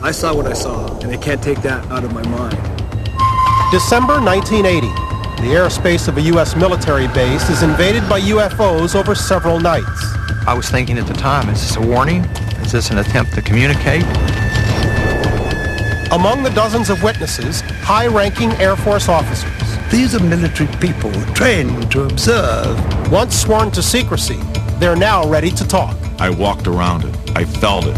I saw what I saw, and I can't take that out of my mind. December 1980. The airspace of a U.S. military base is invaded by UFOs over several nights. I was thinking at the time, is this a warning? Is this an attempt to communicate? Among the dozens of witnesses, high-ranking Air Force officers. These are military people trained to observe. Once sworn to secrecy, they're now ready to talk. I walked around it. I felt it.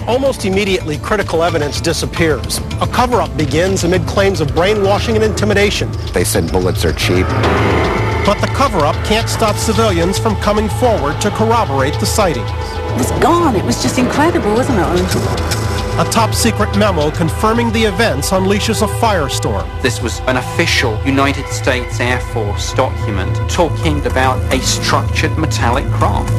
Almost immediately, critical evidence disappears. A cover-up begins amid claims of brainwashing and intimidation. They said bullets are cheap. But the cover-up can't stop civilians from coming forward to corroborate the sightings. It was gone. It was just incredible, wasn't it? A top-secret memo confirming the events unleashes a firestorm. This was an official United States Air Force document talking about a structured metallic craft.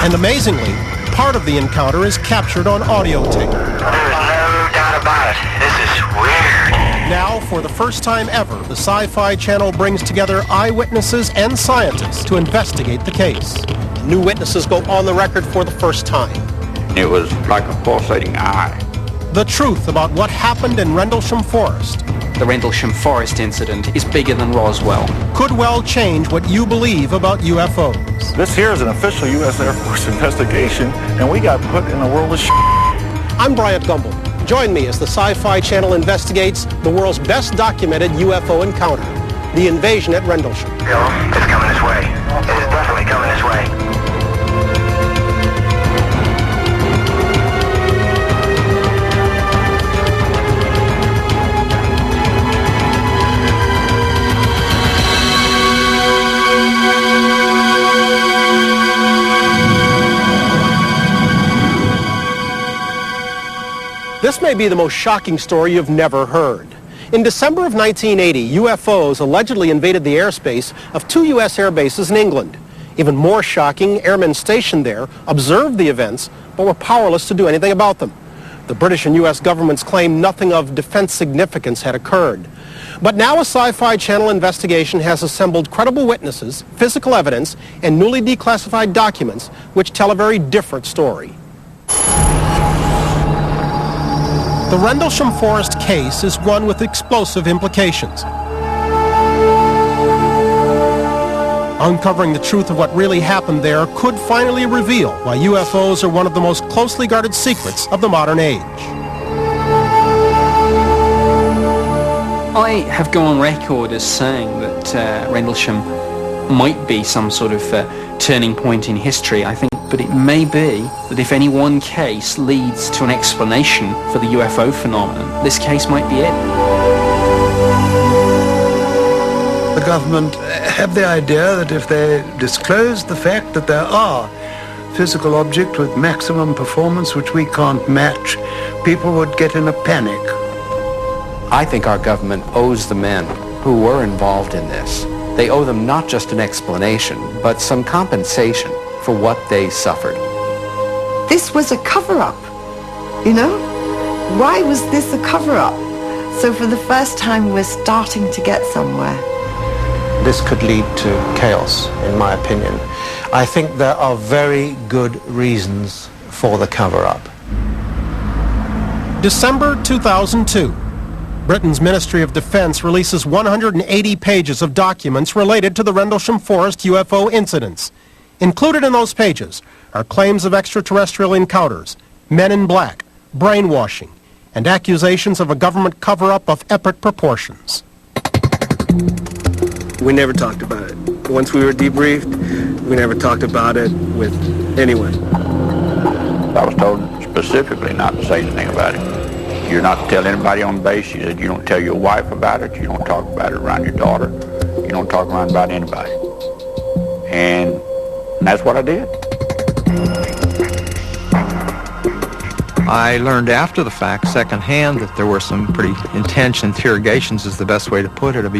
And amazingly, part of the encounter is captured on audio tape. There's no doubt about it. This is weird. Now, for the first time ever, the Sci-Fi Channel brings together eyewitnesses and scientists to investigate the case. New witnesses go on the record for the first time. It was like a pulsating eye. The truth about what happened in Rendlesham Forest. The Rendlesham Forest incident is bigger than Roswell. Could well change what you believe about UFOs. This here is an official U.S. Air Force investigation, and we got put in a world of shit. I'm Bryant Gumbel. Join me as the Sci-Fi Channel investigates the world's best documented UFO encounter, the invasion at Rendlesham. Bill, it's coming this way. It is definitely coming this way. This may be the most shocking story you've never heard. In December of 1980, UFOs allegedly invaded the airspace of 2 U.S. air bases in England. Even more shocking, airmen stationed there observed the events, but were powerless to do anything about them. The British and U.S. governments claimed nothing of defense significance had occurred. But now a Sci-Fi Channel investigation has assembled credible witnesses, physical evidence, and newly declassified documents which tell a very different story. The Rendlesham Forest case is one with explosive implications. Uncovering the truth of what really happened there could finally reveal why UFOs are one of the most closely guarded secrets of the modern age. I have gone on record as saying that Rendlesham might be some sort of turning point in history. I think but it may be that if any one case leads to an explanation for the UFO phenomenon, this case might be it. The government have the idea that if they disclose the fact that there are physical objects with maximum performance which we can't match, people would get in a panic. I think our government owes the men who were involved in this. They owe them not just an explanation, but some compensation for what they suffered. This was a cover-up, you know? Why was this a cover-up? So for the first time, we're starting to get somewhere. This could lead to chaos, in my opinion. I think there are very good reasons for the cover-up. December 2002. Britain's Ministry of Defense releases 180 pages of documents related to the Rendlesham Forest UFO incidents. Included in those pages are claims of extraterrestrial encounters, men in black, brainwashing, and accusations of a government cover-up of epic proportions. We never talked about it. Once we were debriefed, we never talked about it with anyone. I was told specifically not to say anything about it. You're not to tell anybody on base. You don't tell your wife about it. You don't talk about it around your daughter. You don't talk around about anybody. And that's what I did. I learned after the fact, secondhand, that there were some pretty intense interrogations, is the best way to put it, of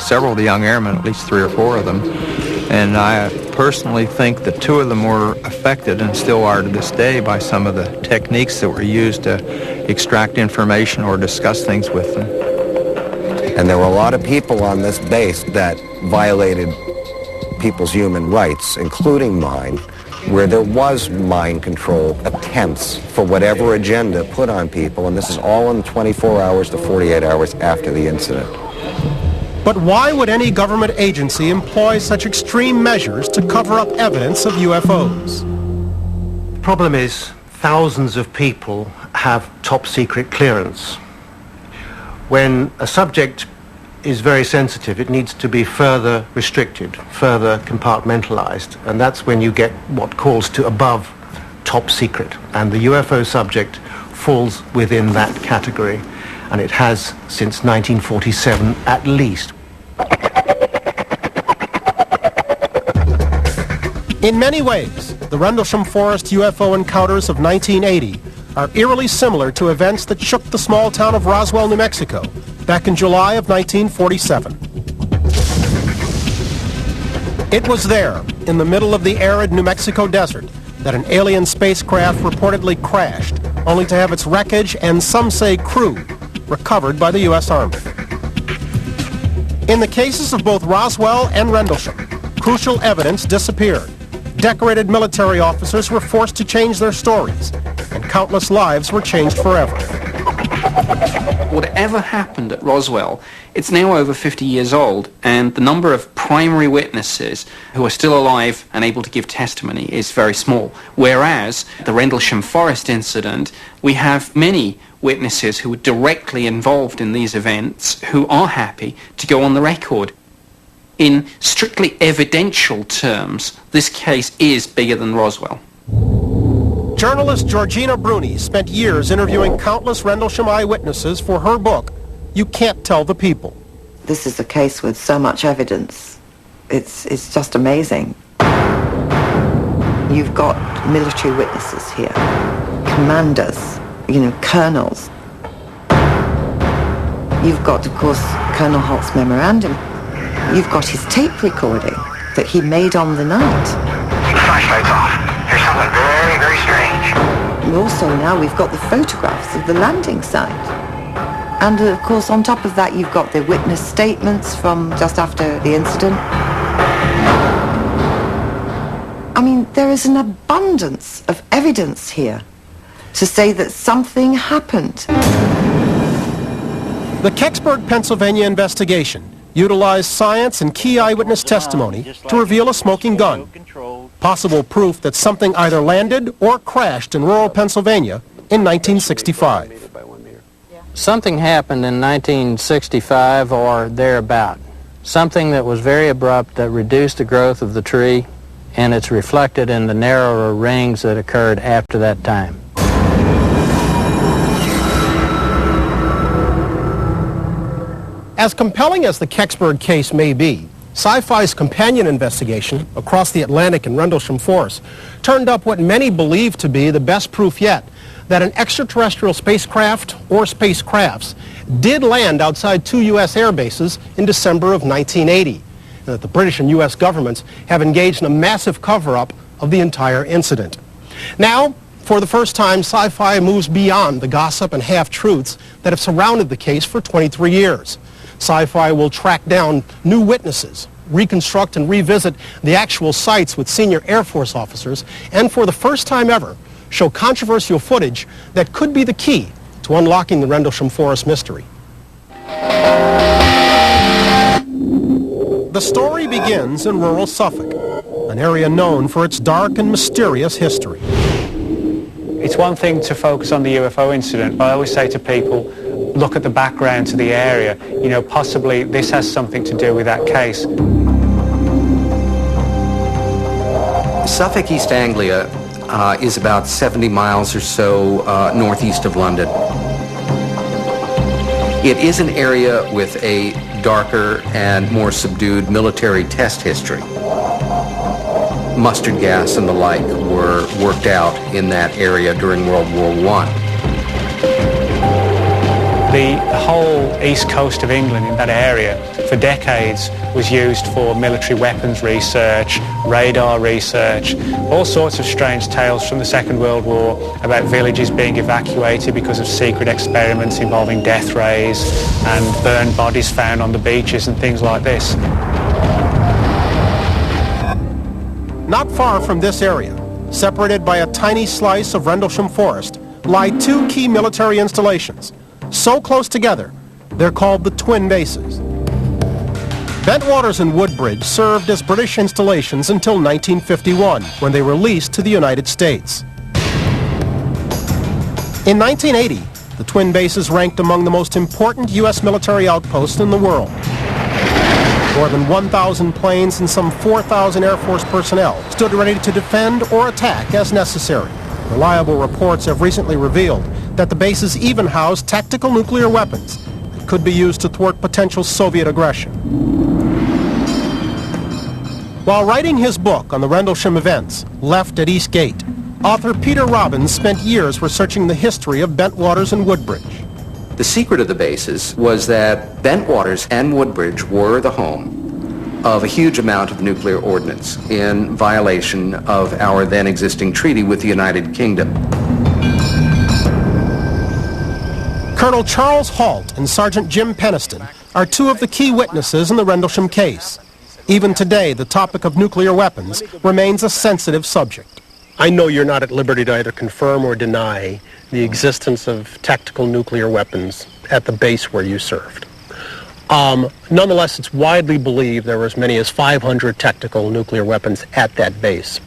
several of the young airmen, at least 3 or 4 of them. And I personally think that 2 of them were affected, and still are to this day, by some of the techniques that were used to extract information or discuss things with them. And there were a lot of people on this base that violated people's human rights, including mine, where there was mind control attempts for whatever agenda put on people, and this is all in 24 hours to 48 hours after the incident. But why would any government agency employ such extreme measures to cover up evidence of UFOs? The problem is thousands of people have top secret clearance. When a subject is very sensitive, it needs to be further restricted, further compartmentalized, and that's when you get what calls to above top secret. And the UFO subject falls within that category, and it has since 1947 at least. In many ways, the Rendlesham Forest UFO encounters of 1980 are eerily similar to events that shook the small town of Roswell, New Mexico, back in July of 1947. It was there, in the middle of the arid New Mexico desert, that an alien spacecraft reportedly crashed, only to have its wreckage and, some say, crew, recovered by the U.S. Army. In the cases of both Roswell and Rendlesham, crucial evidence disappeared. Decorated military officers were forced to change their stories, and countless lives were changed forever. Whatever happened at Roswell, it's now over 50 years old, and the number of primary witnesses who are still alive and able to give testimony is very small. Whereas the Rendlesham Forest incident, we have many witnesses who were directly involved in these events who are happy to go on the record. In strictly evidential terms, this case is bigger than Roswell. Journalist Georgina Bruni spent years interviewing countless Rendlesham eyewitnesses for her book, You Can't Tell the People. This is a case with so much evidence. It's just amazing. You've got military witnesses here, commanders, colonels. You've got, of course, Colonel Holt's memorandum. You've got his tape recording that he made on the night. Keep the flashlights off. There's something very, very strange. And also now we've got the photographs of the landing site. And of course on top of that you've got the witness statements from just after the incident. I mean, there is an abundance of evidence here to say that something happened. The Kecksburg, Pennsylvania investigation utilized science and key eyewitness testimony to reveal a smoking gun, possible proof that something either landed or crashed in rural Pennsylvania in 1965. Something happened in 1965 or thereabout. Something that was very abrupt that reduced the growth of the tree, and it's reflected in the narrower rings that occurred after that time. As compelling as the Kecksburg case may be, Sci-Fi's companion investigation across the Atlantic in Rendlesham Forest turned up what many believe to be the best proof yet that an extraterrestrial spacecraft or spacecrafts did land outside 2 U.S. air bases in December of 1980, and that the British and U.S. governments have engaged in a massive cover-up of the entire incident. Now, for the first time, Sci-Fi moves beyond the gossip and half-truths that have surrounded the case for 23 years. Sci-Fi will track down new witnesses, reconstruct and revisit the actual sites with senior Air Force officers, and for the first time ever, show controversial footage that could be the key to unlocking the Rendlesham Forest mystery. The story begins in rural Suffolk, an area known for its dark and mysterious history. It's one thing to focus on the UFO incident, but I always say to people, look at the background to the area. Possibly this has something to do with that case. Suffolk, East Anglia is about 70 miles or so northeast of London. It is an area with a darker and more subdued military test history. Mustard gas and the like were worked out in that area during World War I. The whole east coast of England in that area for decades was used for military weapons research, radar research, all sorts of strange tales from the Second World War about villages being evacuated because of secret experiments involving death rays and burned bodies found on the beaches and things like this. Not far from this area, separated by a tiny slice of Rendlesham Forest, lie two key military installations. So close together, they're called the Twin Bases. Bentwaters and Woodbridge served as British installations until 1951, when they were leased to the United States. In 1980, the Twin Bases ranked among the most important U.S. military outposts in the world. More than 1,000 planes and some 4,000 Air Force personnel stood ready to defend or attack as necessary. Reliable reports have recently revealed that the bases even housed tactical nuclear weapons that could be used to thwart potential Soviet aggression. While writing his book on the Rendlesham events, Left at East Gate, author Peter Robbins spent years researching the history of Bentwaters and Woodbridge. The secret of the bases was that Bentwaters and Woodbridge were the home of a huge amount of nuclear ordnance in violation of our then existing treaty with the United Kingdom. Colonel Charles Halt and Sergeant Jim Peniston are two of the key witnesses in the Rendlesham case. Even today, the topic of nuclear weapons remains a sensitive subject. I know you're not at liberty to either confirm or deny the existence of tactical nuclear weapons at the base where you served. Nonetheless, it's widely believed there were as many as 500 tactical nuclear weapons at that base.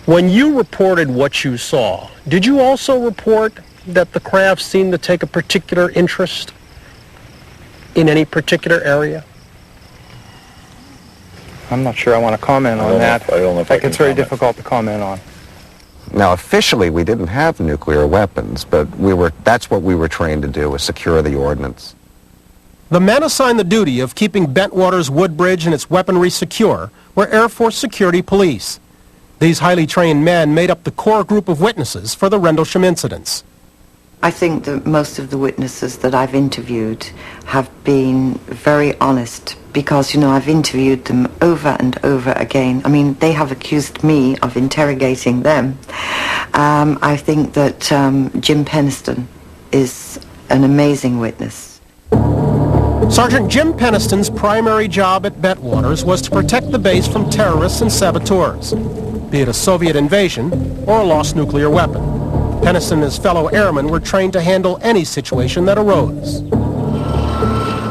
When you reported what you saw, did you also report that the craft seemed to take a particular interest in any particular area? I'm not sure I want to comment on that. I don't know if I can it's very comment. difficult to comment on. Now, officially, we didn't have nuclear weapons, but that's what we were trained to do, was secure the ordnance. The men assigned the duty of keeping Bentwaters, Woodbridge, and its weaponry secure were Air Force Security Police. These highly trained men made up the core group of witnesses for the Rendlesham incidents. I think that most of the witnesses that I've interviewed have been very honest because, you know, I've interviewed them over and over again. I mean, they have accused me of interrogating them. I think that Jim Peniston is an amazing witness. Sergeant Jim Peniston's primary job at Bentwaters was to protect the base from terrorists and saboteurs, be it a Soviet invasion or a lost nuclear weapon. Peniston and his fellow airmen were trained to handle any situation that arose.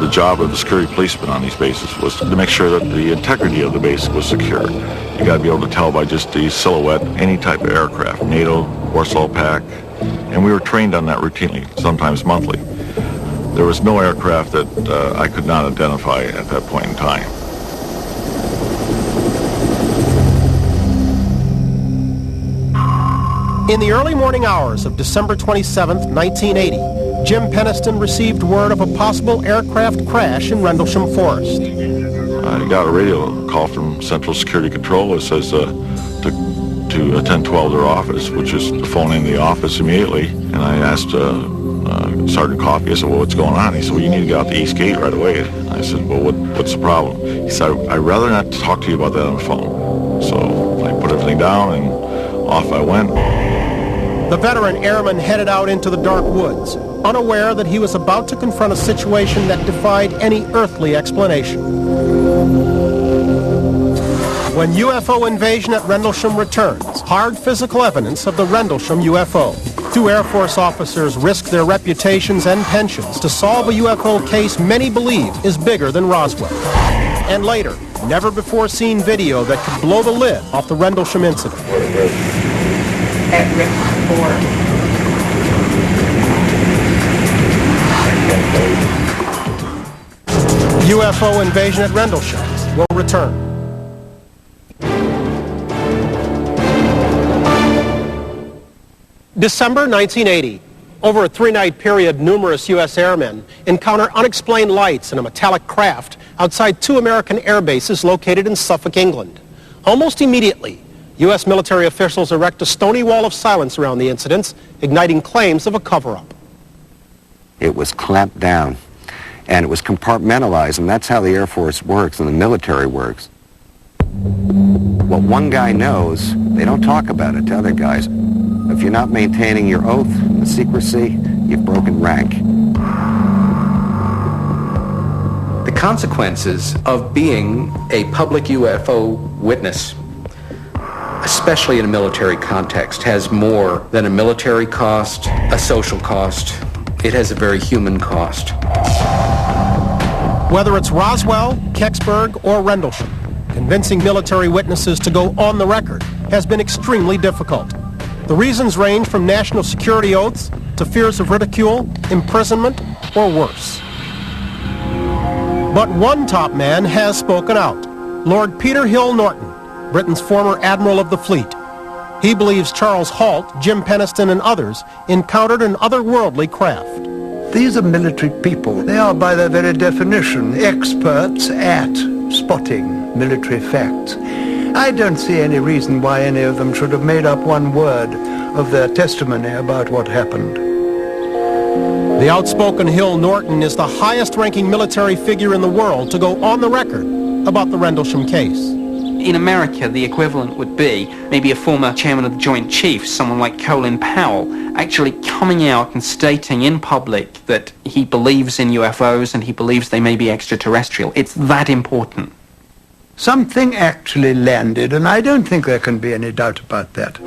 The job of the security policeman on these bases was to make sure that the integrity of the base was secure. You got to be able to tell by just the silhouette any type of aircraft, NATO, Warsaw Pact, and we were trained on that routinely, sometimes monthly. There was no aircraft that I could not identify at that point in time. In the early morning hours of December 27, 1980, Jim Peniston received word of a possible aircraft crash in Rendlesham Forest. I got a radio call from Central Security Control that says to 1012 their office, which is to phone in the office immediately. And I asked Sergeant Coffey, I said, well, what's going on? He said, well, you need to get out the East Gate right away. And I said, well, what's the problem? He said, I'd rather not talk to you about that on the phone. So I put everything down and off I went. The veteran airman headed out into the dark woods, unaware that he was about to confront a situation that defied any earthly explanation. When UFO invasion at Rendlesham returns, hard physical evidence of the Rendlesham UFO. Two Air Force officers risked their reputations and pensions to solve a UFO case many believe is bigger than Roswell. And later, never-before-seen video that could blow the lid off the Rendlesham incident. At Rift 4. UFO invasion at Rendlesham will return. December 1980. Over a three-night period, numerous U.S. airmen encounter unexplained lights in a metallic craft outside two American air bases located in Suffolk, England. Almost immediately, U.S. military officials erect a stony wall of silence around the incidents, igniting claims of a cover-up. It was clamped down, and it was compartmentalized, and that's how the Air Force works and the military works. What one guy knows, they don't talk about it to other guys. If you're not maintaining your oath and secrecy, you've broken rank. The consequences of being a public UFO witness especially in a military context, has more than a military cost, a social cost. It has a very human cost. Whether it's Roswell, Kecksburg, or Rendlesham, convincing military witnesses to go on the record has been extremely difficult. The reasons range from national security oaths to fears of ridicule, imprisonment, or worse. But one top man has spoken out. Lord Peter Hill Norton, Britain's former Admiral of the Fleet. He believes Charles Halt, Jim Penniston, and others encountered an otherworldly craft. These are military people. They are, by their very definition, experts at spotting military facts. I don't see any reason why any of them should have made up one word of their testimony about what happened. The outspoken Hill Norton is the highest-ranking military figure in the world to go on the record about the Rendlesham case. In America, the equivalent would be maybe a former chairman of the Joint Chiefs, someone like Colin Powell, actually coming out and stating in public that he believes in UFOs and he believes they may be extraterrestrial. It's that important. Something actually landed, and I don't think there can be any doubt about that.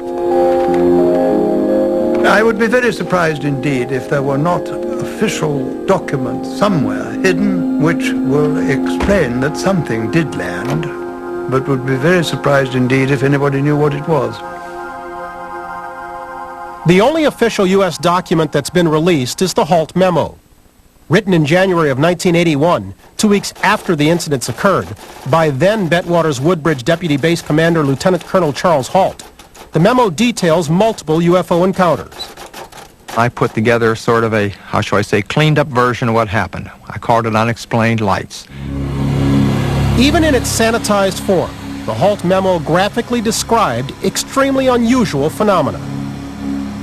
I would be very surprised indeed if there were not official documents somewhere hidden which will explain that something did land, but would be very surprised indeed if anybody knew what it was. The only official U.S. document that's been released is the Halt Memo. Written in January of 1981, 2 weeks after the incidents occurred, by then Bentwaters Woodbridge Deputy Base Commander Lieutenant Colonel Charles Halt. The memo details multiple UFO encounters. I put together sort of a, how shall I say, cleaned up version of what happened. I called it Unexplained Lights. Even in its sanitized form, the Halt Memo graphically described extremely unusual phenomena.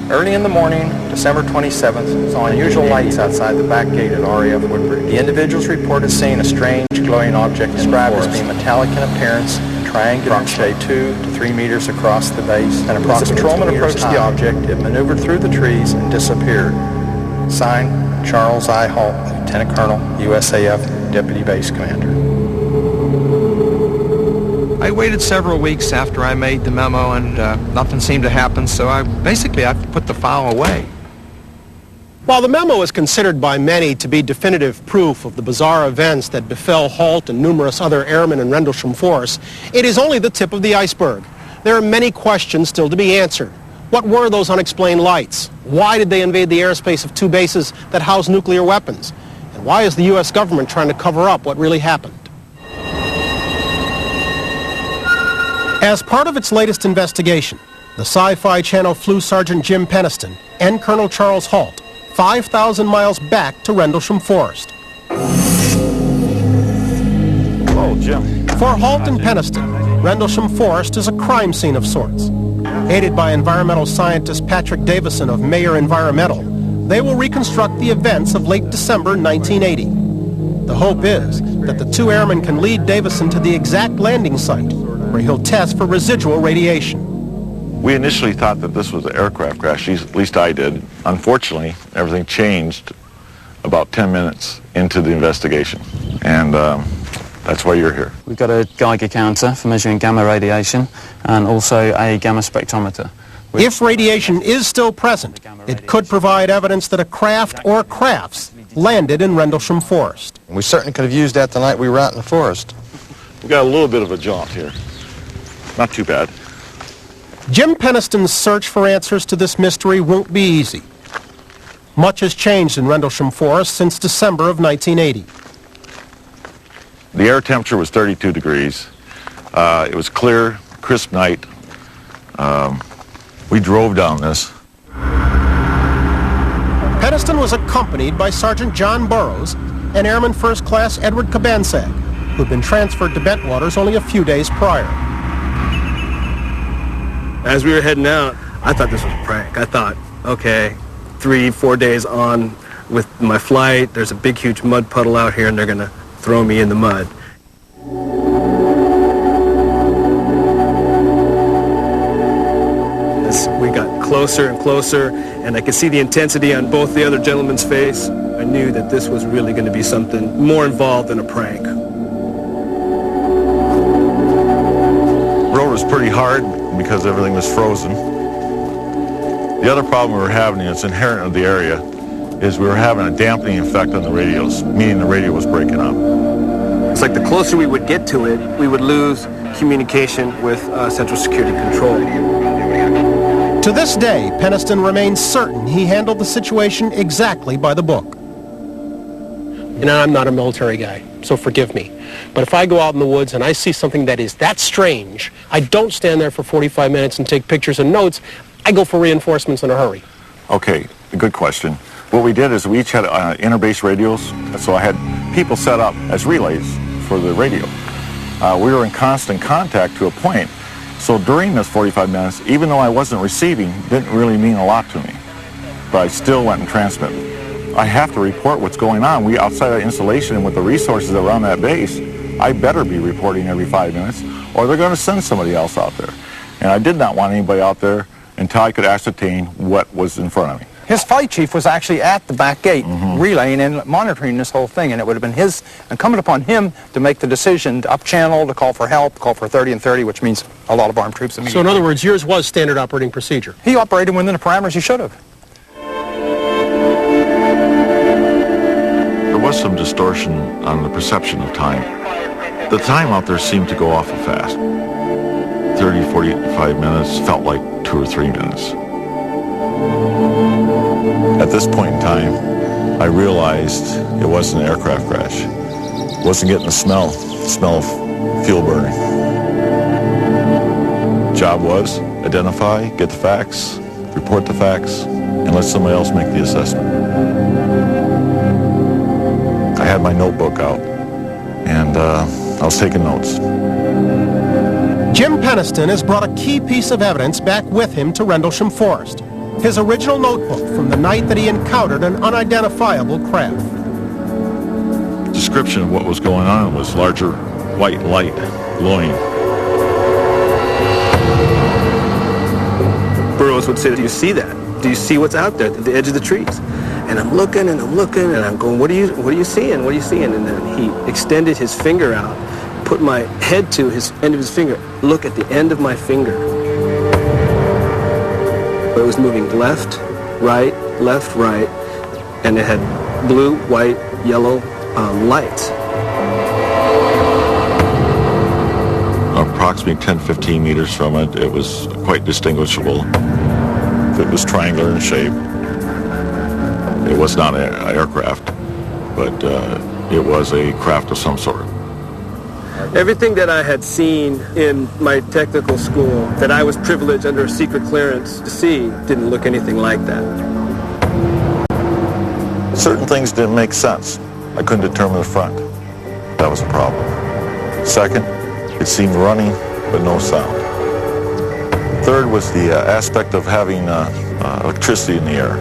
Early in the morning, December 27th, saw unusual lights outside the back gate at RAF Woodbridge. The individuals reported seeing a strange glowing object described as being metallic in appearance and triangular in shape 2 to 3 meters across the base. An approximate patrolman approached the object, it maneuvered through the trees and disappeared. Signed, Charles I. Halt, Lieutenant Colonel, USAF Deputy Base Commander. I waited several weeks after I made the memo and nothing seemed to happen, so I put the file away. While the memo is considered by many to be definitive proof of the bizarre events that befell Halt and numerous other airmen in Rendlesham Force, it is only the tip of the iceberg. There are many questions still to be answered. What were those unexplained lights? Why did they invade the airspace of 2 bases that house nuclear weapons? And why is the U.S. government trying to cover up what really happened? As part of its latest investigation, the Sci-Fi Channel flew Sergeant Jim Penniston and Colonel Charles Halt 5,000 miles back to Rendlesham Forest. Whoa, Jim. For Halt and Penniston, Rendlesham Forest is a crime scene of sorts. Aided by environmental scientist Patrick Davison of Mayer Environmental, they will reconstruct the events of late December 1980. The hope is that the 2 airmen can lead Davison to the exact landing site, where he'll test for residual radiation. We initially thought that this was an aircraft crash, at least I did. Unfortunately, everything changed about 10 minutes into the investigation, and that's why you're here. We've got a Geiger counter for measuring gamma radiation and also a gamma spectrometer. If radiation is still present, it could provide evidence that a craft or crafts landed in Rendlesham Forest. We certainly could have used that the night we were out in the forest. We got a little bit of a jaunt here. Not too bad. Jim Penniston's search for answers to this mystery won't be easy. Much has changed in Rendlesham Forest since December of 1980. The air temperature was 32 degrees. It was clear, crisp night. We drove down this. Penniston was accompanied by Sergeant John Burroughs and Airman First Class Edward Cabansag, who'd been transferred to Bentwaters only a few days prior. As we were heading out, I thought this was a prank. I thought, okay, 3-4 days on with my flight, there's a big, huge mud puddle out here, and they're going to throw me in the mud. As we got closer and closer, and I could see the intensity on both the other gentlemen's face, I knew that this was really going to be something more involved than a prank. Road was pretty hard, because everything was frozen. The other problem we were having, and it's inherent in the area, is we were having a dampening effect on the radios, meaning the radio was breaking up. It's like the closer we would get to it, we would lose communication with Central Security Control. To this day, Peniston remains certain he handled the situation exactly by the book. And I'm not a military guy, so forgive me. But if I go out in the woods and I see something that is that strange, I don't stand there for 45 minutes and take pictures and notes. I go for reinforcements in a hurry. Okay, good question. What we did is we each had interbase radios, so I had people set up as relays for the radio. We were in constant contact to a point, so during this 45 minutes, even though I wasn't receiving, didn't really mean a lot to me. But I still went and transmitted. I have to report what's going on. We outside of installation and with the resources around that base, I better be reporting every 5 minutes or they're going to send somebody else out there. And I did not want anybody out there until I could ascertain what was in front of me. His flight chief was actually at the back gate relaying and monitoring this whole thing, and it would have been incumbent upon him to make the decision to up-channel, to call for help, call for 30 and 30, which means a lot of armed troops immediately. So in other words, yours was standard operating procedure? He operated within the parameters he should have. There was some distortion on the perception of time. The time out there seemed to go awful fast. 30, 45 minutes felt like 2 or 3 minutes. At this point in time, I realized it wasn't an aircraft crash. Wasn't getting the smell of fuel burning. Job was identify, get the facts, report the facts, and let somebody else make the assessment. I had my notebook out, and I was taking notes. Jim Peniston has brought a key piece of evidence back with him to Rendlesham Forest. His original notebook from the night that he encountered an unidentifiable craft. Description of what was going on was larger white light glowing. Burroughs would say, "Do you see that? Do you see what's out there at the edge of the trees?" And I'm looking and I'm looking and I'm going, what are you seeing? What are you seeing? And then he extended his finger out, put my head to his end of his finger. Look at the end of my finger. It was moving left, right, and it had blue, white, yellow lights. Approximately 10-15 meters from it, it was quite distinguishable. It was triangular in shape. It was not an aircraft, but it was a craft of some sort. Everything that I had seen in my technical school, that I was privileged under a secret clearance to see, didn't look anything like that. Certain things didn't make sense. I couldn't determine the front. That was a problem. Second, it seemed running, but no sound. Third was the aspect of having electricity in the air.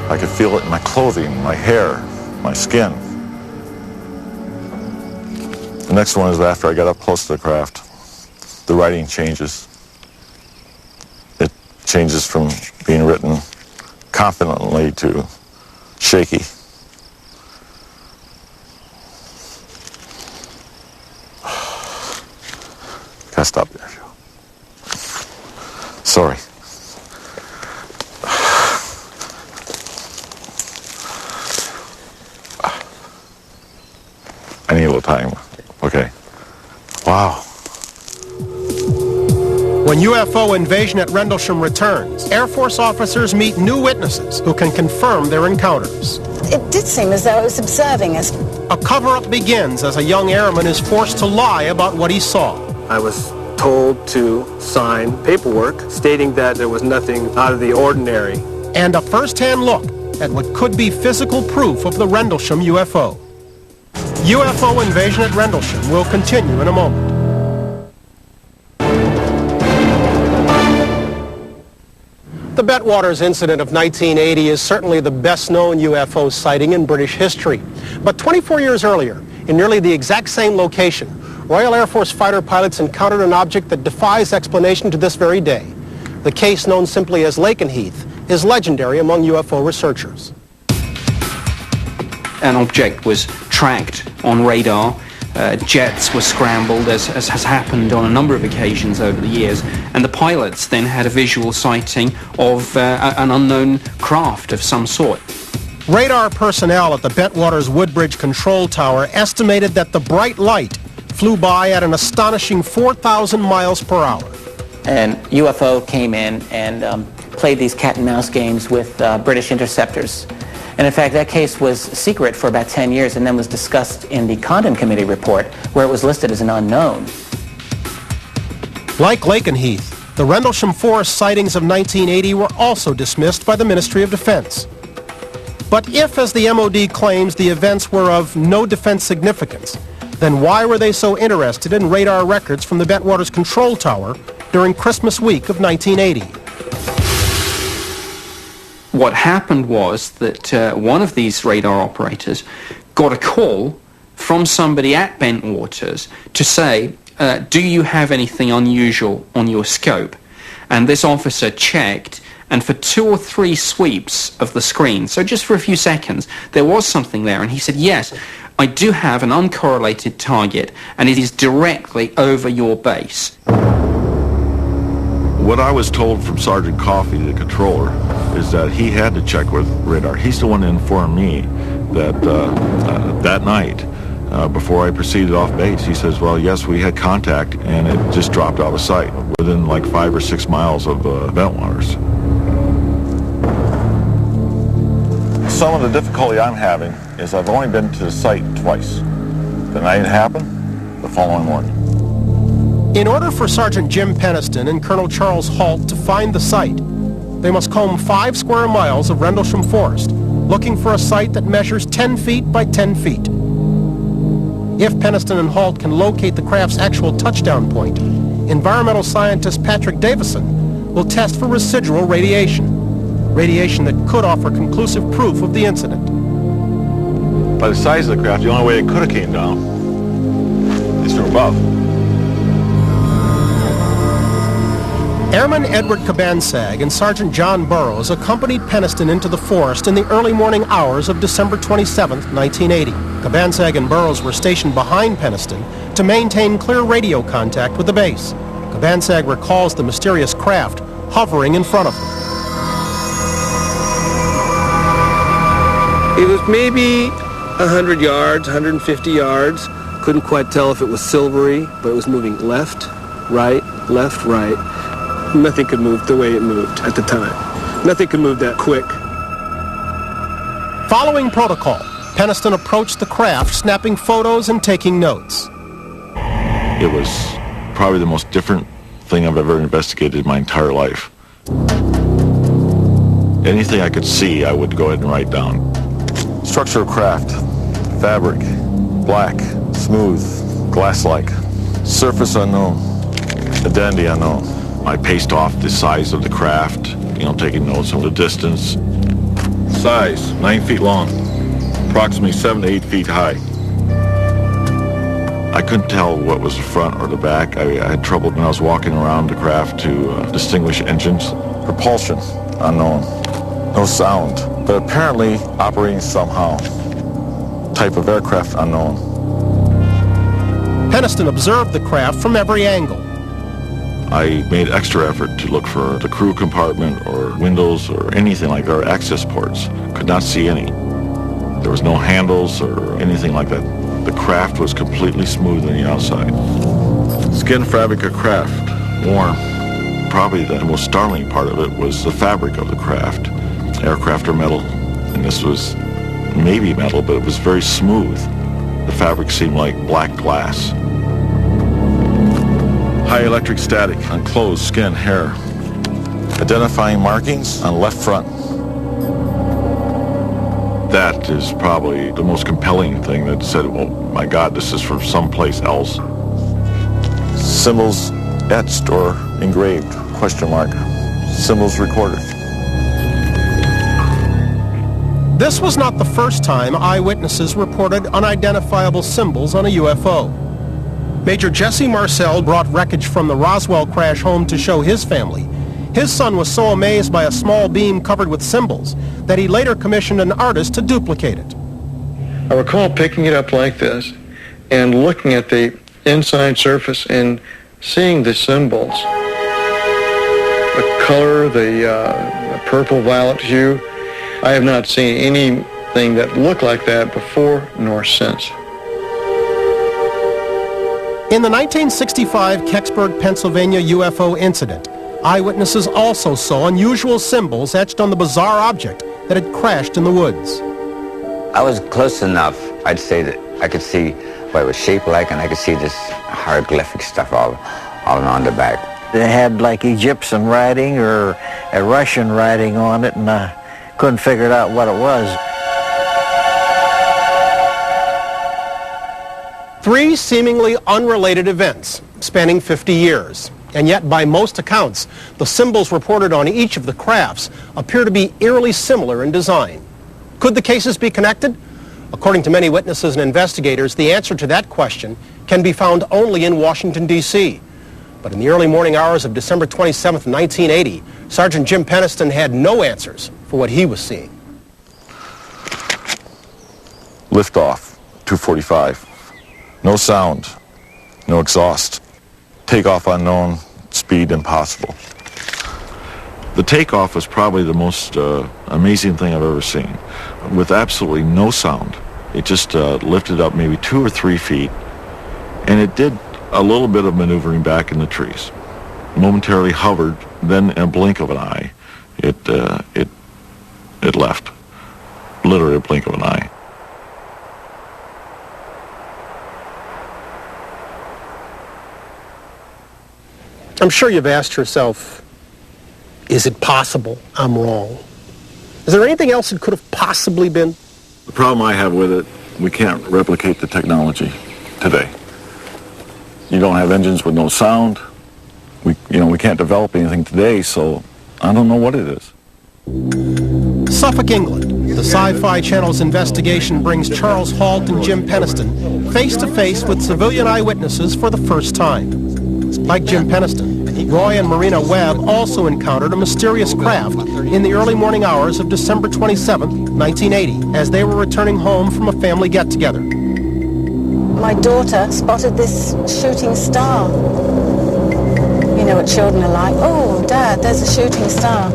I could feel it in my clothing, my hair, my skin. The next one is after I got up close to the craft, the writing changes. It changes from being written confidently to shaky. Gotta stop there, Joe. Sorry. I need a little time. Okay. Wow. When UFO invasion at Rendlesham returns, Air Force officers meet new witnesses who can confirm their encounters. It did seem as though it was observing us. A cover-up begins as a young airman is forced to lie about what he saw. I was told to sign paperwork stating that there was nothing out of the ordinary. And a first-hand look at what could be physical proof of the Rendlesham UFO. UFO invasion at Rendlesham will continue in a moment. The Betwaters incident of 1980 is certainly the best-known UFO sighting in British history. But 24 years earlier, in nearly the exact same location, Royal Air Force fighter pilots encountered an object that defies explanation to this very day. The case, known simply as Lakenheath, is legendary among UFO researchers. An object was tracked on radar jets were scrambled, as has happened on a number of occasions over the years, and the pilots then had a visual sighting of an unknown craft of some sort. Radar personnel at the Bentwaters Woodbridge Control Tower estimated that the bright light flew by at an astonishing 4,000 miles per hour. An UFO came in and played these cat and mouse games with British interceptors. And in fact, that case was secret for about 10 years and then was discussed in the Condon Committee report, where it was listed as an unknown. Like Lakenheath, the Rendlesham Forest sightings of 1980 were also dismissed by the Ministry of Defense. But if, as the MOD claims, the events were of no defense significance, then why were they so interested in radar records from the Bentwaters Control Tower during Christmas week of 1980? What happened was that one of these radar operators got a call from somebody at Bentwaters to say, do you have anything unusual on your scope? And this officer checked, and for 2 or 3 sweeps of the screen, so just for a few seconds, there was something there, and he said, yes, I do have an uncorrelated target, and it is directly over your base. What I was told from Sergeant Coffey, the controller, is that he had to check with radar. He's the one that informed me that that night, before I proceeded off base, he says, well, yes, we had contact, and it just dropped out of sight within like 5 or 6 miles of Bentwaters. Some of the difficulty I'm having is I've only been to the site twice. The night it happened, the following morning. In order for Sergeant Jim Peniston and Colonel Charles Halt to find the site, they must comb 5 square miles of Rendlesham Forest, looking for a site that measures 10 feet by 10 feet. If Peniston and Halt can locate the craft's actual touchdown point, environmental scientist Patrick Davison will test for residual radiation that could offer conclusive proof of the incident. By the size of the craft, the only way it could have came down is from above. Airman Edward Cabansag and Sergeant John Burroughs accompanied Peniston into the forest in the early morning hours of December 27, 1980. Cabansag and Burroughs were stationed behind Peniston to maintain clear radio contact with the base. Cabansag recalls the mysterious craft hovering in front of them. It was maybe 100 yards, 150 yards. Couldn't quite tell if it was silvery, but it was moving left, right. Nothing could move the way it moved at the time. Nothing could move that quick. Following protocol, Peniston approached the craft, snapping photos and taking notes. It was probably the most different thing I've ever investigated in my entire life. Anything I could see, I would go ahead and write down. Structure of craft, fabric, black, smooth, glass-like, surface unknown, identity unknown. I paced off the size of the craft, taking notes on the distance. Size, 9 feet long, approximately 7 to 8 feet high. I couldn't tell what was the front or the back. I had trouble when I was walking around the craft to distinguish engines. Propulsion, unknown. No sound, but apparently operating somehow. Type of aircraft, unknown. Peniston observed the craft from every angle. I made extra effort to look for the crew compartment or windows or anything like that, or access ports. Could not see any. There was no handles or anything like that. The craft was completely smooth on the outside. Skin fabric of craft, warm. Probably the most startling part of it was the fabric of the craft. Aircraft are metal, and this was maybe metal, but it was very smooth. The fabric seemed like black glass. High electric static on clothes, skin, hair. Identifying markings on left front. That is probably the most compelling thing that said, oh my God, this is from someplace else. Symbols etched or engraved, question mark. Symbols recorded. This was not the first time eyewitnesses reported unidentifiable symbols on a UFO. Major Jesse Marcel brought wreckage from the Roswell crash home to show his family. His son was so amazed by a small beam covered with symbols that he later commissioned an artist to duplicate it. I recall picking it up like this and looking at the inside surface and seeing the symbols, the color, the purple violet hue, I have not seen anything that looked like that before nor since. In the 1965 Kecksburg, Pennsylvania UFO incident, eyewitnesses also saw unusual symbols etched on the bizarre object that had crashed in the woods. I was close enough, I'd say, that I could see what it was shaped like, and I could see this hieroglyphic stuff all on the back. They had like Egyptian writing or a Russian writing on it, and I couldn't figure out what it was. Three seemingly unrelated events spanning 50 years. And yet, by most accounts, the symbols reported on each of the crafts appear to be eerily similar in design. Could the cases be connected? According to many witnesses and investigators, the answer to that question can be found only in Washington, D.C. But in the early morning hours of December 27, 1980, Sergeant Jim Penniston had no answers for what he was seeing. Liftoff, 2:45. No sound, no exhaust. Takeoff unknown, speed impossible. The takeoff was probably the most amazing thing I've ever seen. With absolutely no sound. It just lifted up maybe 2 or 3 feet, and it did a little bit of maneuvering back in the trees. Momentarily hovered, then in a blink of an eye, it left. Literally a blink of an eye. I'm sure you've asked yourself, is it possible I'm wrong? Is there anything else it could have possibly been? The problem I have with it, we can't replicate the technology today. You don't have engines with no sound. We can't develop anything today, so I don't know what it is. Suffolk, England. The Sci-Fi Channel's investigation brings Charles Halt and Jim Penniston face to face with civilian eyewitnesses for the first time. Like Jim Penniston, Roy and Marina Webb also encountered a mysterious craft in the early morning hours of December 27, 1980, as they were returning home from a family get-together. My daughter spotted this shooting star. You know what children are like. Oh, Dad, there's a shooting star.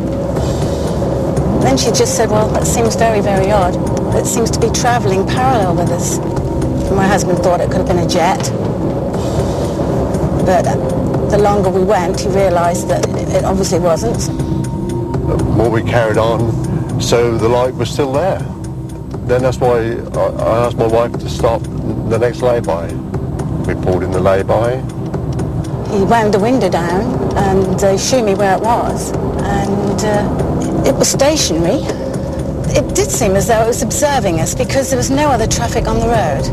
Then she just said, well, that seems very, very odd. It seems to be traveling parallel with us. My husband thought it could have been a jet. But the longer we went, he realized that it obviously wasn't. The more we carried on, so the light was still there. Then that's why I asked my wife to stop the next lay-by. We pulled in the lay-by. He wound the window down and showed me where it was. And it was stationary. It did seem as though it was observing us because there was no other traffic on the road.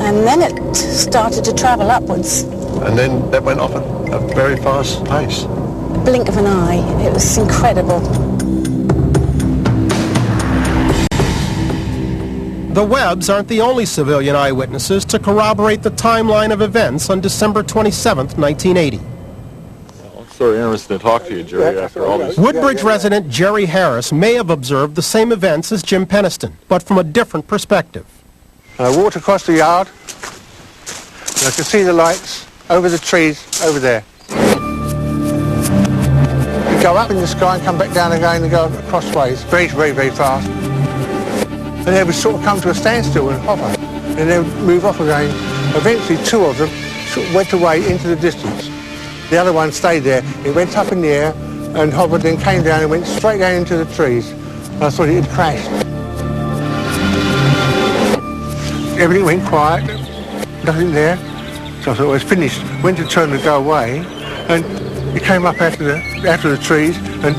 And then it started to travel upwards. And then that went off at a very fast pace. A blink of an eye. It was incredible. The Webbs aren't the only civilian eyewitnesses to corroborate the timeline of events on December 27, 1980. Well, it's very interesting to talk to you, Jerry, after all this. Woodbridge resident Jerry Harris may have observed the same events as Jim Penniston, but from a different perspective. I walked across the yard, and I could see the lights over the trees over there. You go up in the sky and come back down again and go crossways, very, very, very fast. And they would sort of come to a standstill and hover, and then move off again. Eventually, 2 of them sort of went away into the distance. The other one stayed there. It went up in the air and hovered, then came down and went straight down into the trees. And I thought it had crashed. Everything went quiet, nothing there. So I thought it was finished. Went to turn to go away, and it came up after the trees and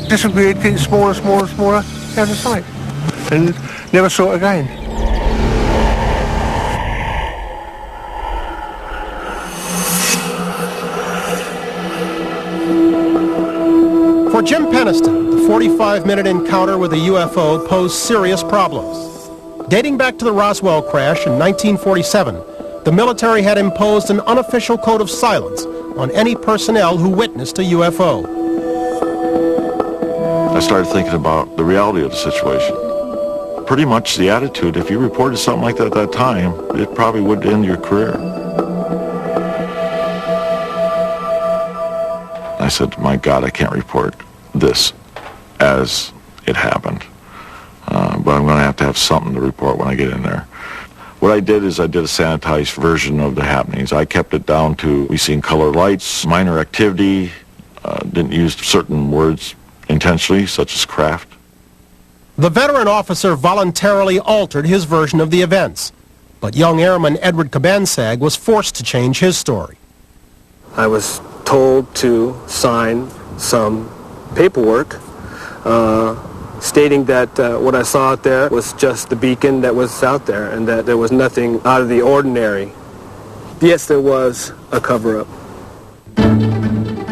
disappeared, getting smaller, smaller, smaller, out of sight, and never saw it again. For Jim Penniston, the 45-minute encounter with a UFO posed serious problems. Dating back to the Roswell crash in 1947, the military had imposed an unofficial code of silence on any personnel who witnessed a UFO. I started thinking about the reality of the situation. pretty much the attitude. If you reported something like that at that time, it probably would end your career. I said, my God, I can't report this as it happened. But I'm going to have something to report when I get in there. What I did is I did a sanitized version of the happenings. I kept it down to, we seen color lights, minor activity, didn't use certain words intentionally, such as craft. The veteran officer voluntarily altered his version of the events, but young airman Edward Cabansag was forced to change his story. I was told to sign some paperwork stating that what I saw out there was just the beacon that was out there and that there was nothing out of the ordinary. Yes, there was a cover-up.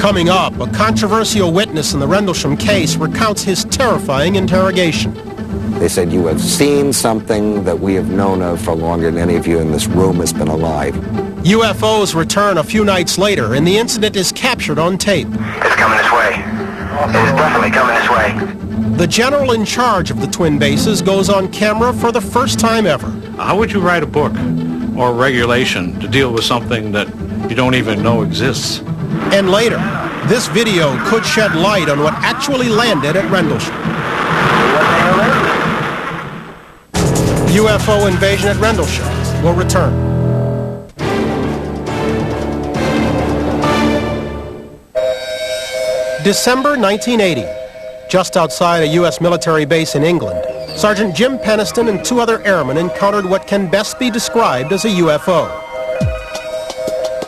Coming up, a controversial witness in the Rendlesham case recounts his terrifying interrogation. They said, you have seen something that we have known of for longer than any of you in this room has been alive. UFOs return a few nights later, and the incident is captured on tape. It's coming this way. It is definitely coming this way. The general in charge of the twin bases goes on camera for the first time ever. How would you write a book or regulation to deal with something that you don't even know exists? And later, this video could shed light on what actually landed at Rendlesham. UFO invasion at Rendlesham will return. December 1980. Just outside a U.S. military base in England, Sergeant Jim Peniston and two other airmen encountered what can best be described as a UFO.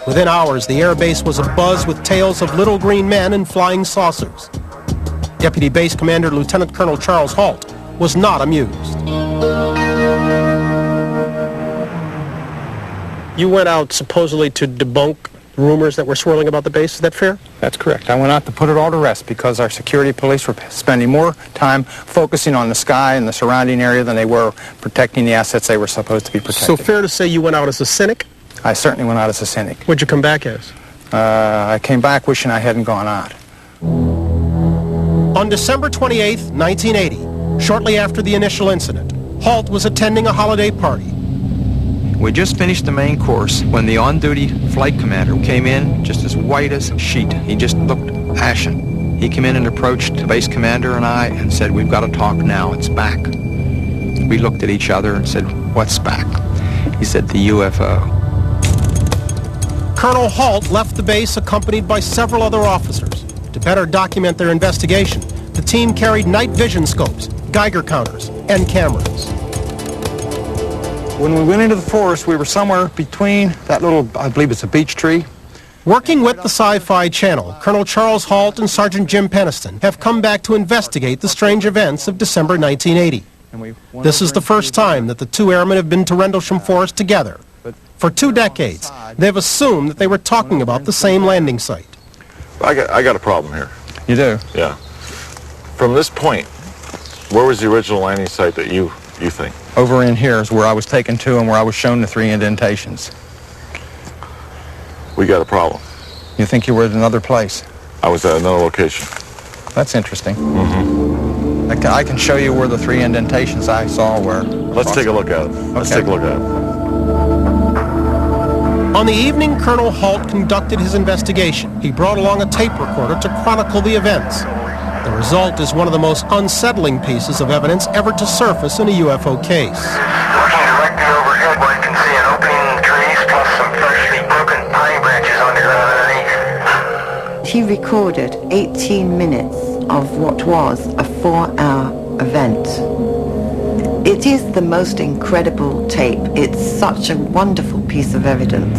Within hours, the air base was abuzz with tales of little green men and flying saucers. Deputy Base Commander Lieutenant Colonel Charles Halt was not amused. You went out supposedly to debunk rumors that were swirling about the base. Is that fair? That's correct. I went out to put it all to rest because our security police were spending more time focusing on the sky and the surrounding area than they were protecting the assets they were supposed to be protecting. So fair to say you went out as a cynic? I certainly went out as a cynic. What'd you come back as? I came back wishing I hadn't gone out. On December 28, 1980, shortly after the initial incident, Halt was attending a holiday party. We just finished the main course when the on-duty flight commander came in just as white as a sheet. He just looked ashen. He came in and approached the base commander and I and said, "We've got to talk now, it's back." We looked at each other and said, "What's back?" He said, "The UFO." Colonel Halt left the base accompanied by several other officers. To better document their investigation, the team carried night vision scopes, Geiger counters, and cameras. When we went into the forest, we were somewhere between that little, I believe it's a beech tree. Working with the Sci-Fi Channel, Colonel Charles Halt and Sergeant Jim Peniston have come back to investigate the strange events of December 1980. This is the first time that the two airmen have been to Rendlesham Forest together. For 2 decades, they've assumed that they were talking about the same landing site. I got a problem here. You do? Yeah. From this point, where was the original landing site that you think? Over in here is where I was taken to and where I was shown the 3 indentations. We got a problem. You think you were at another place? I was at another location. That's interesting. Mm-hmm. I can show you where the 3 indentations I saw were. Let's take a look at it. Let's take a look at it. On the evening Colonel Halt conducted his investigation, he brought along a tape recorder to chronicle the events. The result is one of the most unsettling pieces of evidence ever to surface in a UFO case. Looking directly overhead, one can see an opening in the trees plus some freshly broken pine branches underneath. He recorded 18 minutes of what was a 4-hour event. It is the most incredible tape. It's such a wonderful piece of evidence.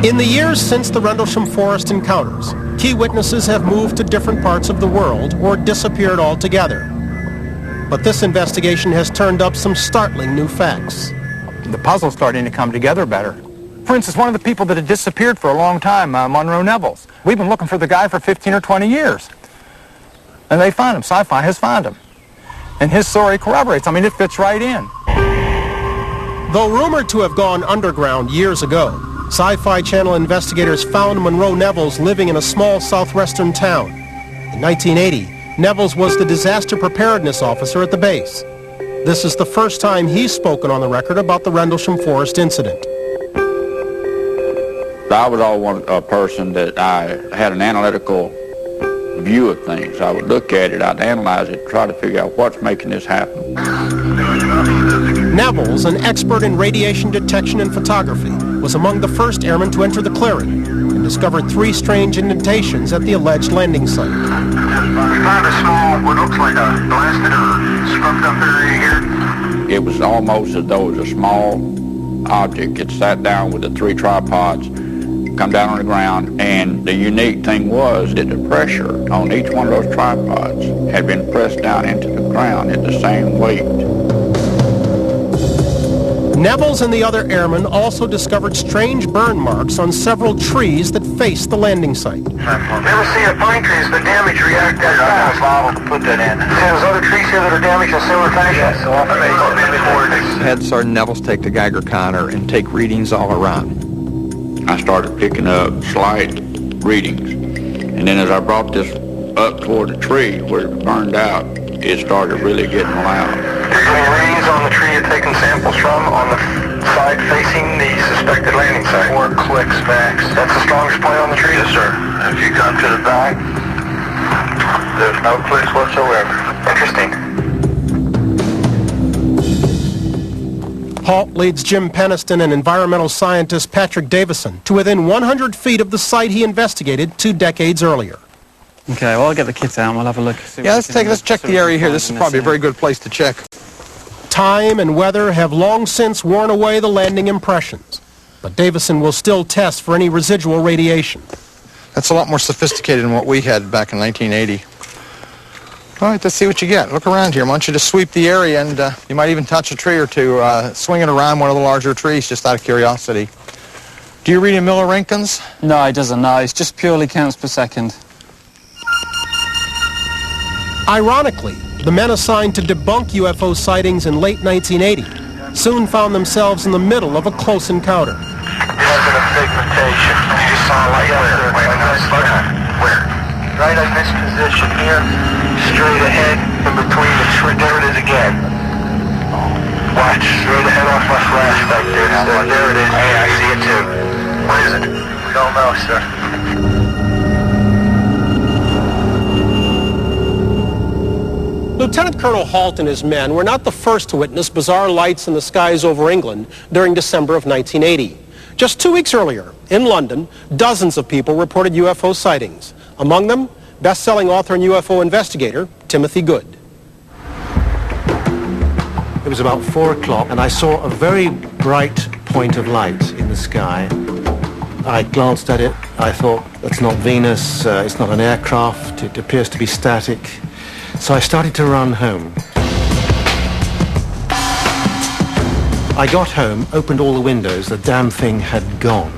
In the years since the Rendlesham Forest encounters, key witnesses have moved to different parts of the world or disappeared altogether. But this investigation has turned up some startling new facts. The puzzle's starting to come together better. For instance, one of the people that had disappeared for a long time, Monroe Nevels. We've been looking for the guy for 15 or 20 years. And they found him. Sci-Fi has found him. And his story corroborates. I mean, it fits right in. Though rumored to have gone underground years ago, Sci-Fi Channel investigators found Monroe Nevels living in a small southwestern town. In 1980, Nevels was the disaster preparedness officer at the base. This is the first time he's spoken on the record about the Rendlesham Forest incident. I was always a person that I had an analytical view of things. I would look at it, I'd analyze it, try to figure out what's making this happen. Nevels, an expert in radiation detection and photography, was among the first airmen to enter the clearing and discovered 3 strange indentations at the alleged landing site. We found a small, what looks like a blasted or scrubbed up area here. It was almost as though it was a small object. It sat down with the 3 tripods, come down on the ground, and the unique thing was that the pressure on each one of those tripods had been pressed down into the ground at the same weight. Nevels and the other airmen also discovered strange burn marks on several trees that faced the landing site. Never see a pine trees that damage react that fast. It's liable to put that in. There's other trees here that are damaged in similar fashion. So I Had Sergeant Nevels take the Geiger counter and take readings all around. I started picking up slight readings, and then as I brought this up toward the tree where it burned out, it started really getting loud. There's any readings on the tree you're taking samples from on the side facing the suspected landing site? 4 clicks max. That's the strongest point on the tree? Yes, sir. If you come to the back, there's no clicks whatsoever. Interesting. Halt leads Jim Peniston and environmental scientist Patrick Davison to within 100 feet of the site he investigated 2 decades earlier. Okay, well, I'll get the kit out and we'll have a look. Yeah, let's check the area here. This is probably a very good place to check. Time and weather have long since worn away the landing impressions, but Davison will still test for any residual radiation. That's a lot more sophisticated than what we had back in 1980. All right, let's see what you get. Look around here. I want you to sweep the area, and you might even touch a tree or two. Swing it around one of the larger trees, just out of curiosity. Do you read in milliroentgens? No, it doesn't. No, it's just purely counts per second. Ironically, the men assigned to debunk UFO sightings in late 1980 soon found themselves in the middle of a close encounter. It wasn't a pigmentation. You saw like where? Right in this position here, straight ahead, in between the tree. There it is again. Watch, straight ahead off my flashlight there. There it is. Hey, I see it too. What is it? We don't know, sir. Lieutenant Colonel Halt and his men were not the first to witness bizarre lights in the skies over England during December of 1980. Just 2 weeks earlier, in London, dozens of people reported UFO sightings. Among them, best-selling author and UFO investigator Timothy Good. It was about 4 o'clock, and I saw a very bright point of light in the sky. I glanced at it. I thought, that's not Venus, it's not an aircraft, it appears to be static. So I started to run home. I got home, opened all the windows, the damn thing had gone.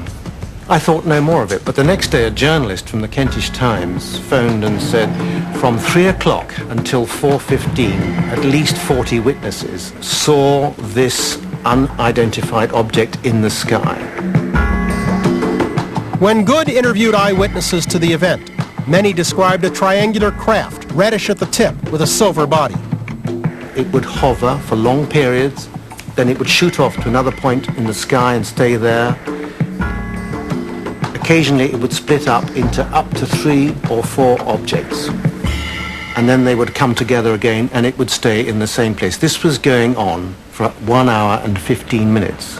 I thought no more of it, but the next day a journalist from the Kentish Times phoned and said from 3 o'clock until 4:15, at least 40 witnesses saw this unidentified object in the sky. When Good interviewed eyewitnesses to the event, many described a triangular craft, reddish at the tip, with a silver body. It would hover for long periods, then it would shoot off to another point in the sky and stay there. Occasionally it would split up into up to 3 or 4 objects. And then they would come together again and it would stay in the same place. This was going on for 1 hour and 15 minutes.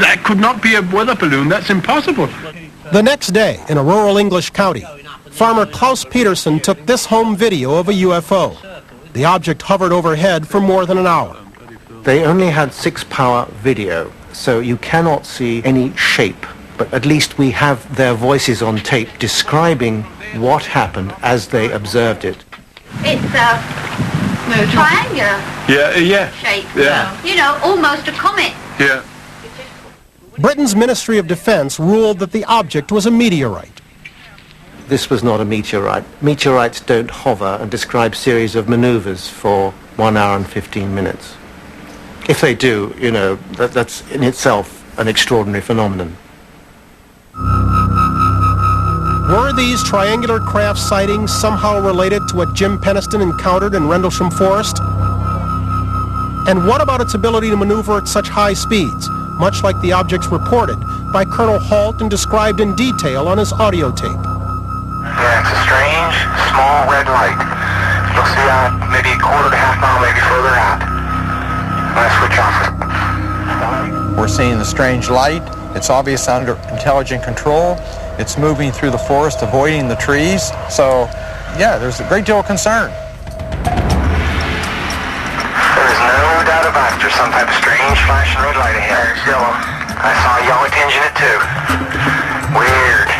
That could not be a weather balloon. That's impossible. The next day, in a rural English county, farmer Klaus Peterson took this home video of a UFO. The object hovered overhead for more than an hour. They only had 6-power video, so you cannot see any shape. But at least we have their voices on tape describing what happened as they observed it. It's a triangular shape. Yeah. You know, almost a comet. Yeah. Britain's Ministry of Defense ruled that the object was a meteorite. This was not a meteorite. Meteorites don't hover and describe series of maneuvers for 1 hour and 15 minutes. If they do, you know, that's in itself an extraordinary phenomenon. Were these triangular craft sightings somehow related to what Jim Peniston encountered in Rendlesham Forest? And what about its ability to maneuver at such high speeds, much like the objects reported by Colonel Halt and described in detail on his audio tape? Yeah, it's a strange, small red light. Looks to be maybe a quarter to half mile, maybe further out. I'm gonna switch off. We're seeing the strange light. It's obvious under intelligent control. It's moving through the forest, avoiding the trees. So, yeah, there's a great deal of concern. There's no doubt about it. There's some type of strange flashing red light ahead. There's yellow. I saw a yellow tinge in it too. Weird.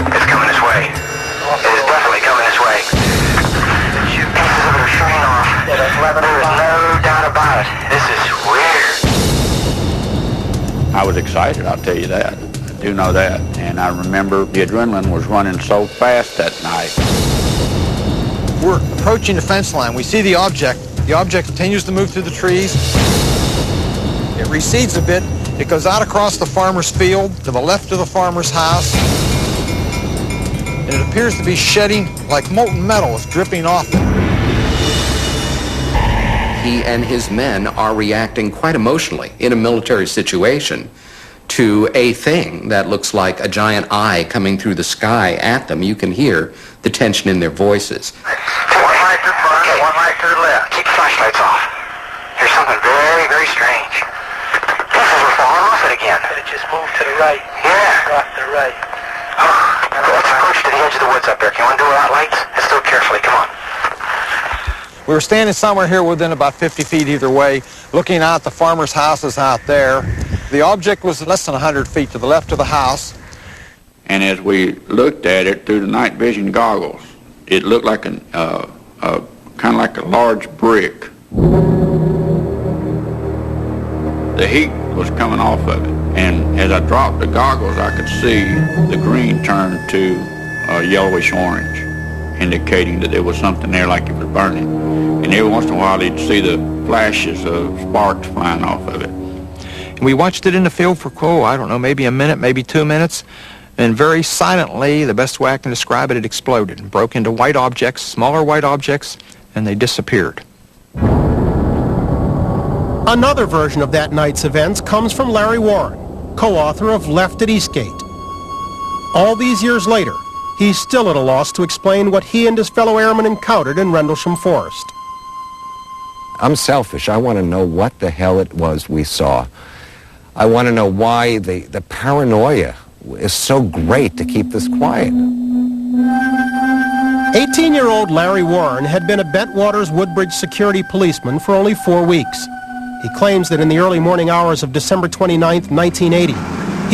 It's coming this way. It is definitely coming this way. Pieces of it are shooting off. There is no doubt about it. This is weird. I was excited, I'll tell you that. I do know that. And I remember the adrenaline was running so fast that night. We're approaching the fence line. We see the object. The object continues to move through the trees. It recedes a bit. It goes out across the farmer's field to the left of the farmer's house. And it appears to be shedding like molten metal. It's dripping off it. He and his men are reacting quite emotionally in a military situation to a thing that looks like a giant eye coming through the sky at them. You can hear the tension in their voices. One light to the front, one light to the left. Keep the flashlights off. There's something very, very strange. Pieces are falling off it again. It just moved to the right. Yeah. Right to the right. Let's approach to the edge of the woods up there. Can you undo without lights? Let's do it carefully. Come on. We were standing somewhere here within about 50 feet either way, looking out the farmer's houses out there. The object was less than 100 feet to the left of the house. And as we looked at it through the night vision goggles, it looked like kind of like a large brick. The heat was coming off of it, and as I dropped the goggles, I could see the green turn to yellowish orange, indicating that there was something there like it was burning. And every once in a while, you'd see the flashes of sparks flying off of it. And we watched it in the field for, I don't know, maybe a minute, maybe 2 minutes. And very silently, the best way I can describe it, it exploded and broke into white objects, smaller white objects, and they disappeared. Another version of that night's events comes from Larry Warren, co-author of Left at Eastgate. All these years later, he's still at a loss to explain what he and his fellow airmen encountered in Rendlesham Forest. I'm selfish. I want to know what the hell it was we saw. I want to know why the paranoia is so great to keep this quiet. 18-year-old Larry Warren had been a Bentwaters Woodbridge security policeman for only 4 weeks. He claims that in the early morning hours of December 29, 1980,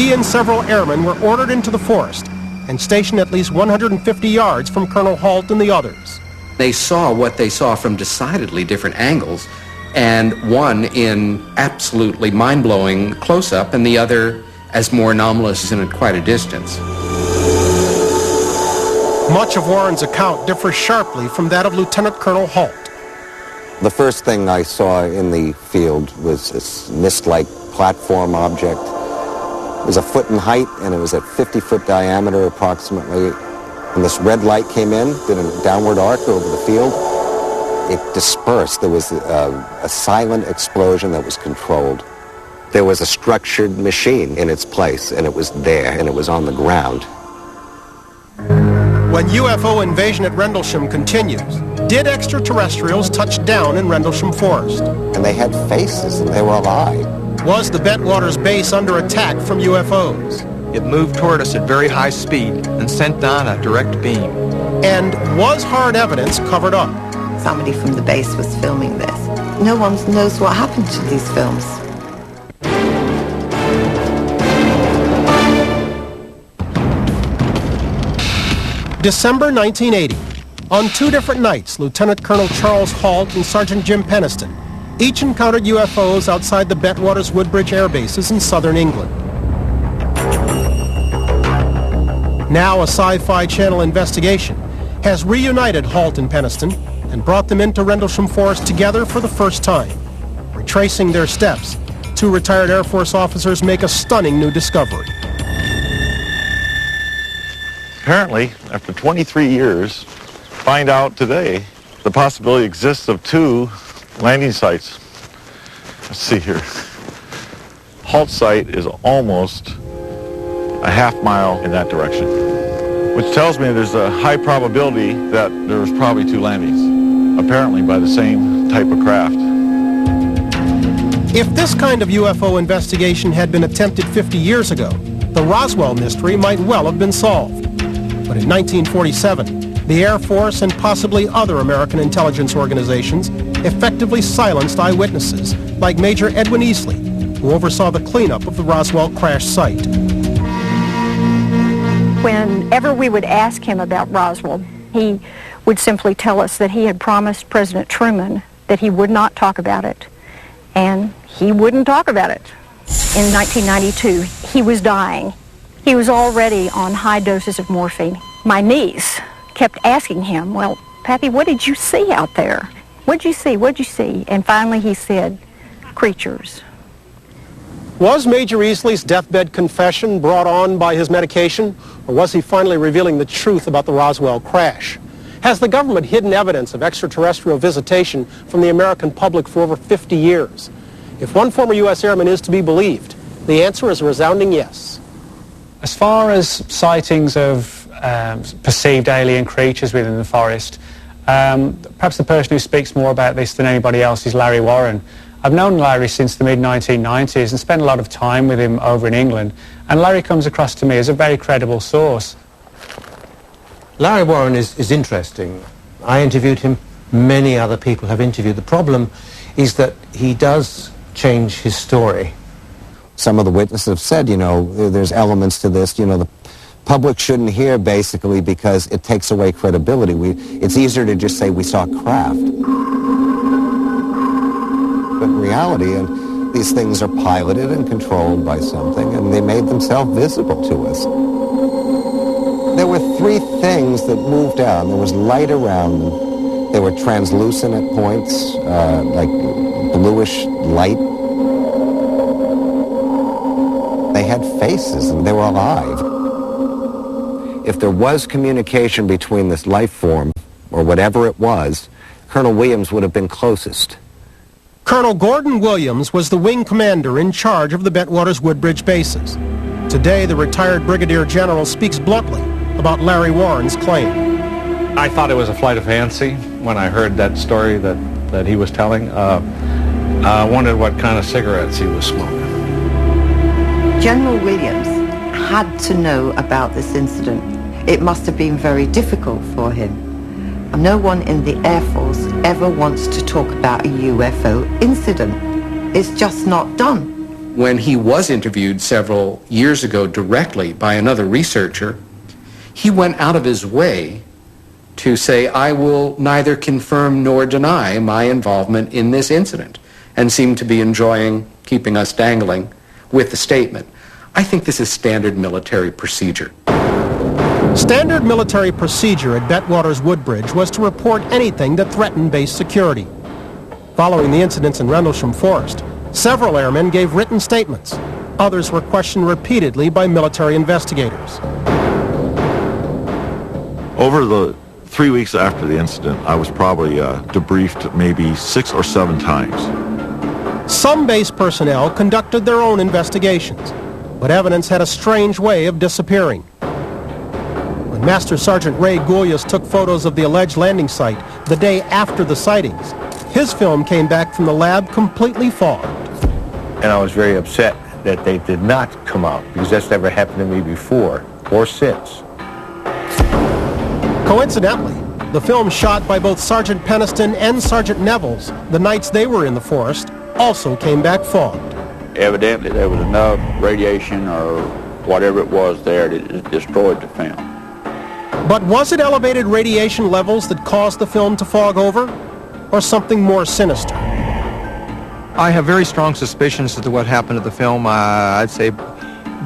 he and several airmen were ordered into the forest and stationed at least 150 yards from Colonel Halt and the others. They saw what they saw from decidedly different angles, and one in absolutely mind-blowing close-up and the other as more anomalous and at quite a distance. Much of Warren's account differs sharply from that of Lieutenant Colonel Halt. The first thing I saw in the field was this mist-like platform object. It was a foot in height, and it was at 50-foot diameter approximately. And this red light came in, did a downward arc over the field. It dispersed. There was a silent explosion that was controlled. There was a structured machine in its place, and it was there, and it was on the ground. When UFO invasion at Rendlesham continues, did extraterrestrials touch down in Rendlesham Forest? And they had faces, and they were alive. Was the Bentwaters base under attack from UFOs? It moved toward us at very high speed and sent down a direct beam. And was hard evidence covered up? Somebody from the base was filming this. No one knows what happened to these films. December 1980. On 2 different nights, Lieutenant Colonel Charles Halt and Sergeant Jim Peniston each encountered UFOs outside the Bentwaters Woodbridge air bases in southern England. Now a Sci-Fi Channel investigation has reunited Halt and Peniston and brought them into Rendlesham Forest together for the first time. Retracing their steps, 2 retired Air Force officers make a stunning new discovery. Apparently, after 23 years, find out today the possibility exists of 2 landing sites Let's see here. Halt site is almost a half mile in that direction, which tells me there's a high probability that there was probably two landings, apparently by the same type of craft. If this kind of UFO investigation had been attempted 50 years ago, the Roswell mystery might well have been solved. But in 1947, the Air Force and possibly other American intelligence organizations effectively silenced eyewitnesses like Major Edwin Easley, who oversaw the cleanup of the Roswell crash site. Whenever we would ask him about Roswell, he would simply tell us that he had promised President Truman that he would not talk about it, and he wouldn't talk about it. In 1992, he was dying. He was already on high doses of morphine. My niece kept asking him, well, Pappy, what did you see out there? What'd you see? What'd you see? And finally he said, creatures. Was Major Easley's deathbed confession brought on by his medication, or was he finally revealing the truth about the Roswell crash? Has the government hidden evidence of extraterrestrial visitation from the American public for over 50 years? If one former U.S. airman is to be believed, the answer is a resounding yes. As far as sightings of perceived alien creatures within the forest, perhaps the person who speaks more about this than anybody else is Larry Warren. I've known Larry since the mid-1990s and spent a lot of time with him over in England, and Larry comes across to me as a very credible source. Larry Warren is interesting. I interviewed him. Many other people have interviewed. The problem is that he does change his story. Some of the witnesses have said, you know, there's elements to this, you know, the public shouldn't hear basically because it takes away credibility. It's easier to just say we saw craft. But in reality, and these things are piloted and controlled by something, and they made themselves visible to us. There were three things that moved down. There was light around them. They were translucent at points, like bluish light. They had faces, and they were alive. If there was communication between this life form, or whatever it was, Colonel Williams would have been closest. Colonel Gordon Williams was the wing commander in charge of the Bentwaters Woodbridge bases. Today, the retired brigadier general speaks bluntly about Larry Warren's claim. I thought it was a flight of fancy when I heard that story that he was telling. I wondered what kind of cigarettes he was smoking. General Williams had to know about this incident. It must have been very difficult for him. No one in the Air Force ever wants to talk about a UFO incident. It's just not done. When he was interviewed several years ago directly by another researcher, he went out of his way to say, I will neither confirm nor deny my involvement in this incident, and seemed to be enjoying keeping us dangling with the statement. I think this is standard military procedure. Standard military procedure at Bentwaters Woodbridge was to report anything that threatened base security. Following the incidents in Rendlesham Forest, several airmen gave written statements. Others were questioned repeatedly by military investigators. Over the 3 weeks after the incident, I was probably debriefed maybe 6 or 7 times. Some base personnel conducted their own investigations, but evidence had a strange way of disappearing. When Master Sergeant Ray Goulias took photos of the alleged landing site the day after the sightings, his film came back from the lab completely fogged. And I was very upset that they did not come out, because that's never happened to me before or since. Coincidentally, the film shot by both Sergeant Peniston and Sergeant Nevels the nights they were in the forest also came back fogged. Evidently there was enough radiation or whatever it was there that it destroyed the film. But was it elevated radiation levels that caused the film to fog over, or something more sinister? I have very strong suspicions as to what happened to the film. I'd say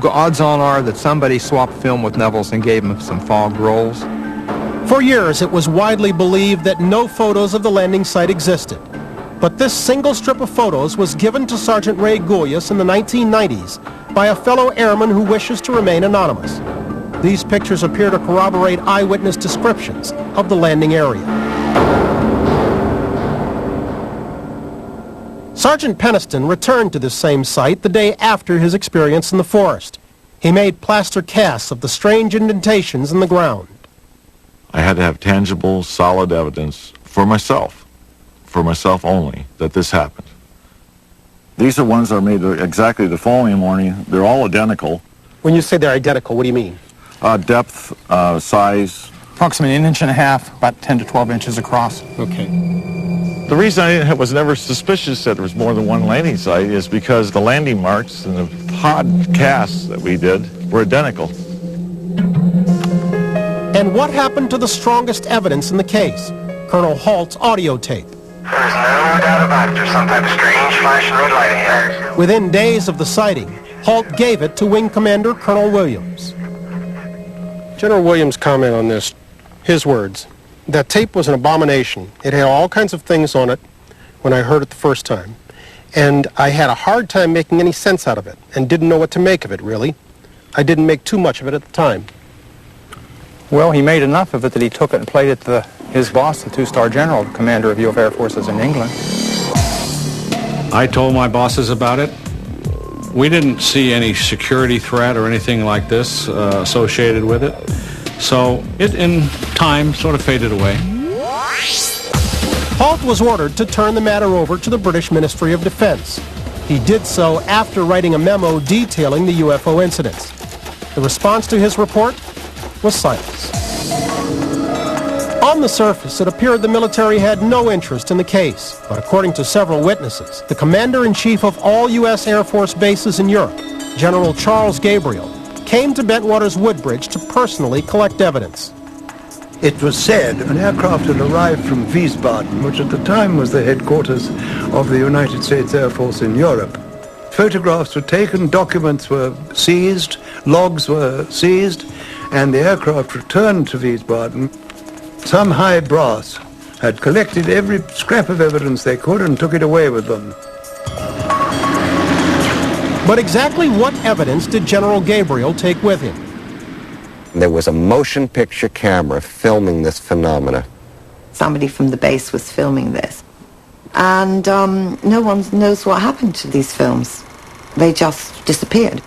odds on are that somebody swapped film with Nevels and gave him some fogged rolls. For years, it was widely believed that no photos of the landing site existed. But this single strip of photos was given to Sergeant Ray Goulias in the 1990s by a fellow airman who wishes to remain anonymous. These pictures appear to corroborate eyewitness descriptions of the landing area. Sergeant Peniston returned to this same site the day after his experience in the forest. He made plaster casts of the strange indentations in the ground. I had to have tangible, solid evidence for myself only, that this happened. These are ones that are made exactly the following morning. They're all identical. When you say they're identical, what do you mean? Depth, size. Approximately 1.5 inches, about 10 to 12 inches across. Okay. The reason I was never suspicious that there was more than one landing site is because the landing marks and the pod casts that we did were identical. And what happened to the strongest evidence in the case? Colonel Halt's audio tape. There's no doubt about it. There's some type of strange flashing red light ahead. Within days of the sighting, Halt gave it to Wing Commander Colonel Williams. General Williams' comment on this, his words, that tape was an abomination. It had all kinds of things on it when I heard it the first time. And I had a hard time making any sense out of it and didn't know what to make of it, really. I didn't make too much of it at the time. Well, he made enough of it that he took it and played it to his boss, the two-star general, commander of U.S. Air Forces in England. I told my bosses about it. We didn't see any security threat or anything like this associated with it. So it, in time, sort of faded away. Halt was ordered to turn the matter over to the British Ministry of Defense. He did so after writing a memo detailing the UFO incidents. The response to his report was silence. On the surface, it appeared the military had no interest in the case, but according to several witnesses, the Commander-in-Chief of all U.S. Air Force bases in Europe, General Charles Gabriel, came to Bentwaters Woodbridge to personally collect evidence. It was said an aircraft had arrived from Wiesbaden, which at the time was the headquarters of the United States Air Force in Europe. Photographs were taken, documents were seized, logs were seized, and the aircraft returned to Wiesbaden. Some high brass had collected every scrap of evidence they could and took it away with them. But exactly what evidence did General Gabriel take with him? There was a motion picture camera filming this phenomena. Somebody from the base was filming this. And no one knows what happened to these films. They just disappeared.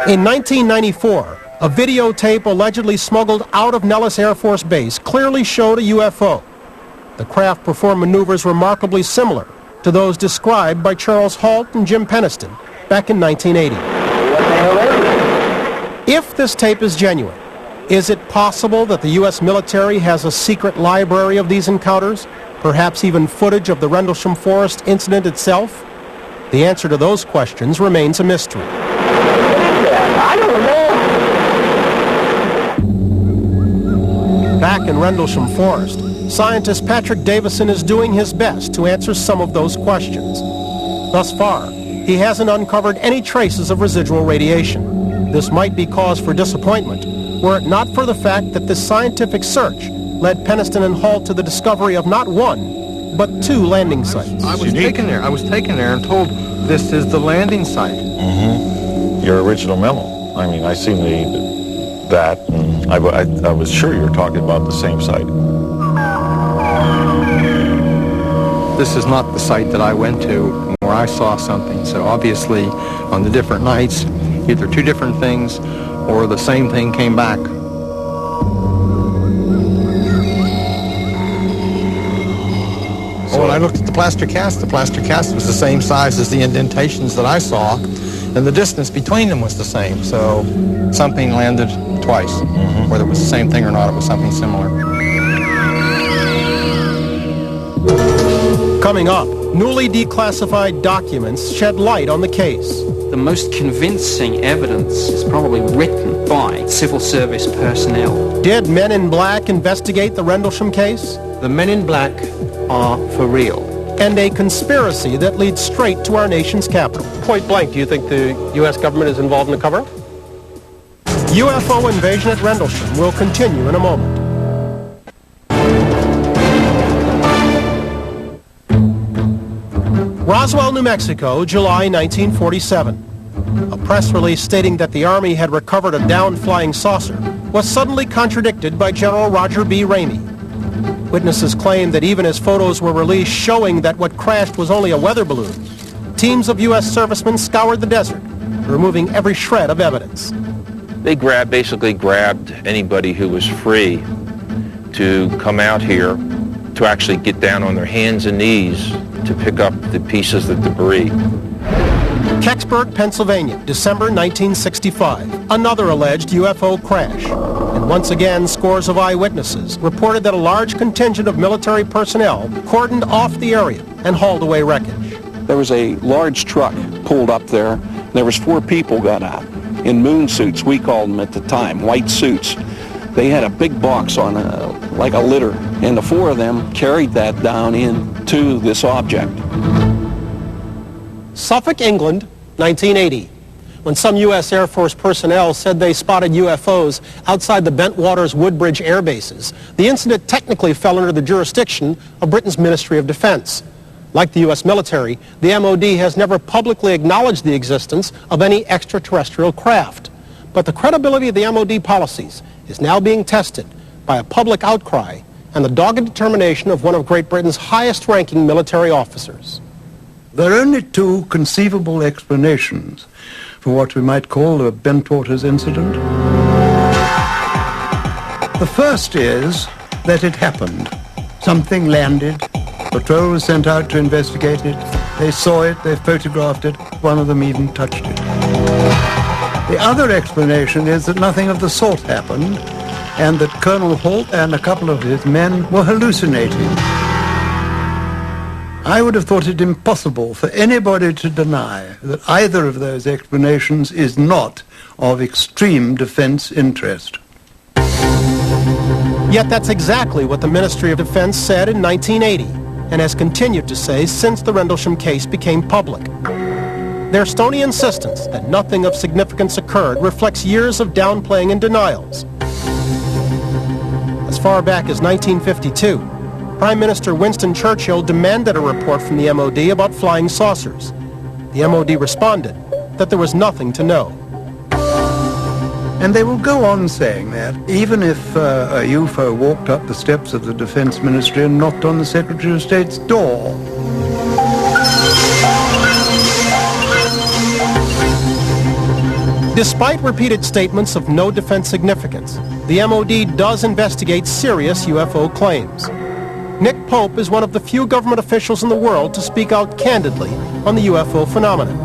In 1994, a videotape allegedly smuggled out of Nellis Air Force Base clearly showed a UFO. The craft performed maneuvers remarkably similar to those described by Charles Halt and Jim Peniston back in 1980. If this tape is genuine, is it possible that the U.S. military has a secret library of these encounters, perhaps even footage of the Rendlesham Forest incident itself? The answer to those questions remains a mystery. Back in Rendlesham Forest, scientist Patrick Davison is doing his best to answer some of those questions. Thus far, he hasn't uncovered any traces of residual radiation. This might be cause for disappointment, were it not for the fact that this scientific search led Peniston and Halt to the discovery of not one, but 2 landing sites. I was taken there and told this is the landing site. Mm-hmm. Your original memo. I mean, I seen that, and I was sure you were talking about the same site. This is not the site that I went to where I saw something. So obviously, on the different nights, either 2 different things or the same thing came back. When I looked at the plaster cast was the same size as the indentations that I saw, and the distance between them was the same. So something landed twice. Mm-hmm. Whether it was the same thing or not, it was something similar. Coming up, newly declassified documents shed light on the case. The most convincing evidence is probably written by civil service personnel. Did Men in Black investigate the Rendlesham case? The Men in Black are for real. And a conspiracy that leads straight to our nation's capital. Point blank, do you think the U.S. government is involved in the cover-up? UFO invasion at Rendlesham will continue in a moment. Roswell, New Mexico, July 1947. A press release stating that the Army had recovered a downed flying saucer was suddenly contradicted by General Roger B. Ramey. Witnesses claim that even as photos were released showing that what crashed was only a weather balloon, teams of U.S. servicemen scoured the desert, removing every shred of evidence. They basically grabbed anybody who was free to come out here to actually get down on their hands and knees to pick up the pieces of debris. Kecksburg, Pennsylvania, December 1965. Another alleged UFO crash. And once again, scores of eyewitnesses reported that a large contingent of military personnel cordoned off the area and hauled away wreckage. There was a large truck pulled up there. There was 4 people got out in moon suits, we called them at the time, white suits. They had a big box on like a litter, and the 4 of them carried that down into this object. Suffolk, England, 1980. When some U.S. Air Force personnel said they spotted UFOs outside the Bentwaters Woodbridge air bases, the incident technically fell under the jurisdiction of Britain's Ministry of Defense. Like the U.S. military, the MOD has never publicly acknowledged the existence of any extraterrestrial craft. But the credibility of the MOD policies is now being tested by a public outcry and the dogged determination of one of Great Britain's highest-ranking military officers. There are only 2 conceivable explanations for what we might call the Bentwaters incident. The first is that it happened. Something landed, patrol was sent out to investigate it, they saw it, they photographed it, one of them even touched it. The other explanation is that nothing of the sort happened, and that Colonel Holt and a couple of his men were hallucinating. I would have thought it impossible for anybody to deny that either of those explanations is not of extreme defense interest. Yet that's exactly what the Ministry of Defense said in 1980 and has continued to say since the Rendlesham case became public. Their stony insistence that nothing of significance occurred reflects years of downplaying and denials. As far back as 1952, Prime Minister Winston Churchill demanded a report from the MOD about flying saucers. The MOD responded that there was nothing to know. And they will go on saying that, even if a UFO walked up the steps of the Defense Ministry and knocked on the Secretary of State's door. Despite repeated statements of no defense significance, the MOD does investigate serious UFO claims. Nick Pope is one of the few government officials in the world to speak out candidly on the UFO phenomenon.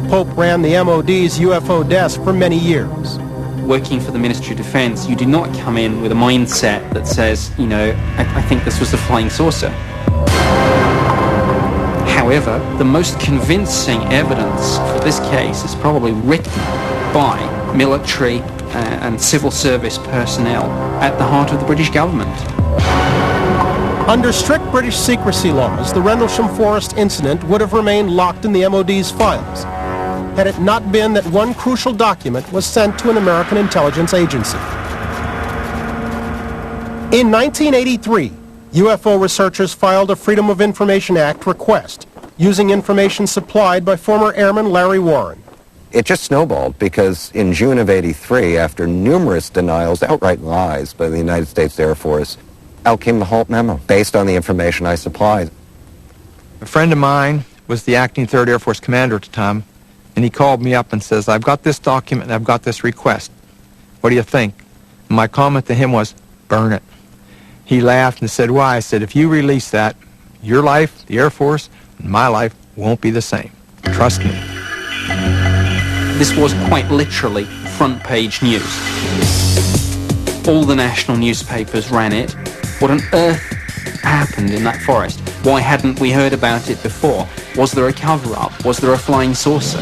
Pope ran the MOD's UFO desk for many years. Working for the Ministry of Defense, you do not come in with a mindset that says, you know, I think this was the flying saucer. However, the most convincing evidence for this case is probably written by military and civil service personnel at the heart of the British government. Under strict British secrecy laws, the Rendlesham Forest incident would have remained locked in the MOD's files, had it not been that one crucial document was sent to an American intelligence agency. In 1983, UFO researchers filed a Freedom of Information Act request, using information supplied by former airman Larry Warren. It just snowballed because in June of '83, after numerous denials, outright lies by the United States Air Force, out came the Holt memo, based on the information I supplied. A friend of mine was the acting 3rd Air Force commander at the time, and he called me up and says, I've got this document and I've got this request. What do you think? And my comment to him was, burn it. He laughed and said, why? I said, if you release that, your life, the Air Force, and my life won't be the same. Trust me. This was quite literally front page news. All the national newspapers ran it. What on earth happened in that forest? Why hadn't we heard about it before? Was there a cover-up? Was there a flying saucer?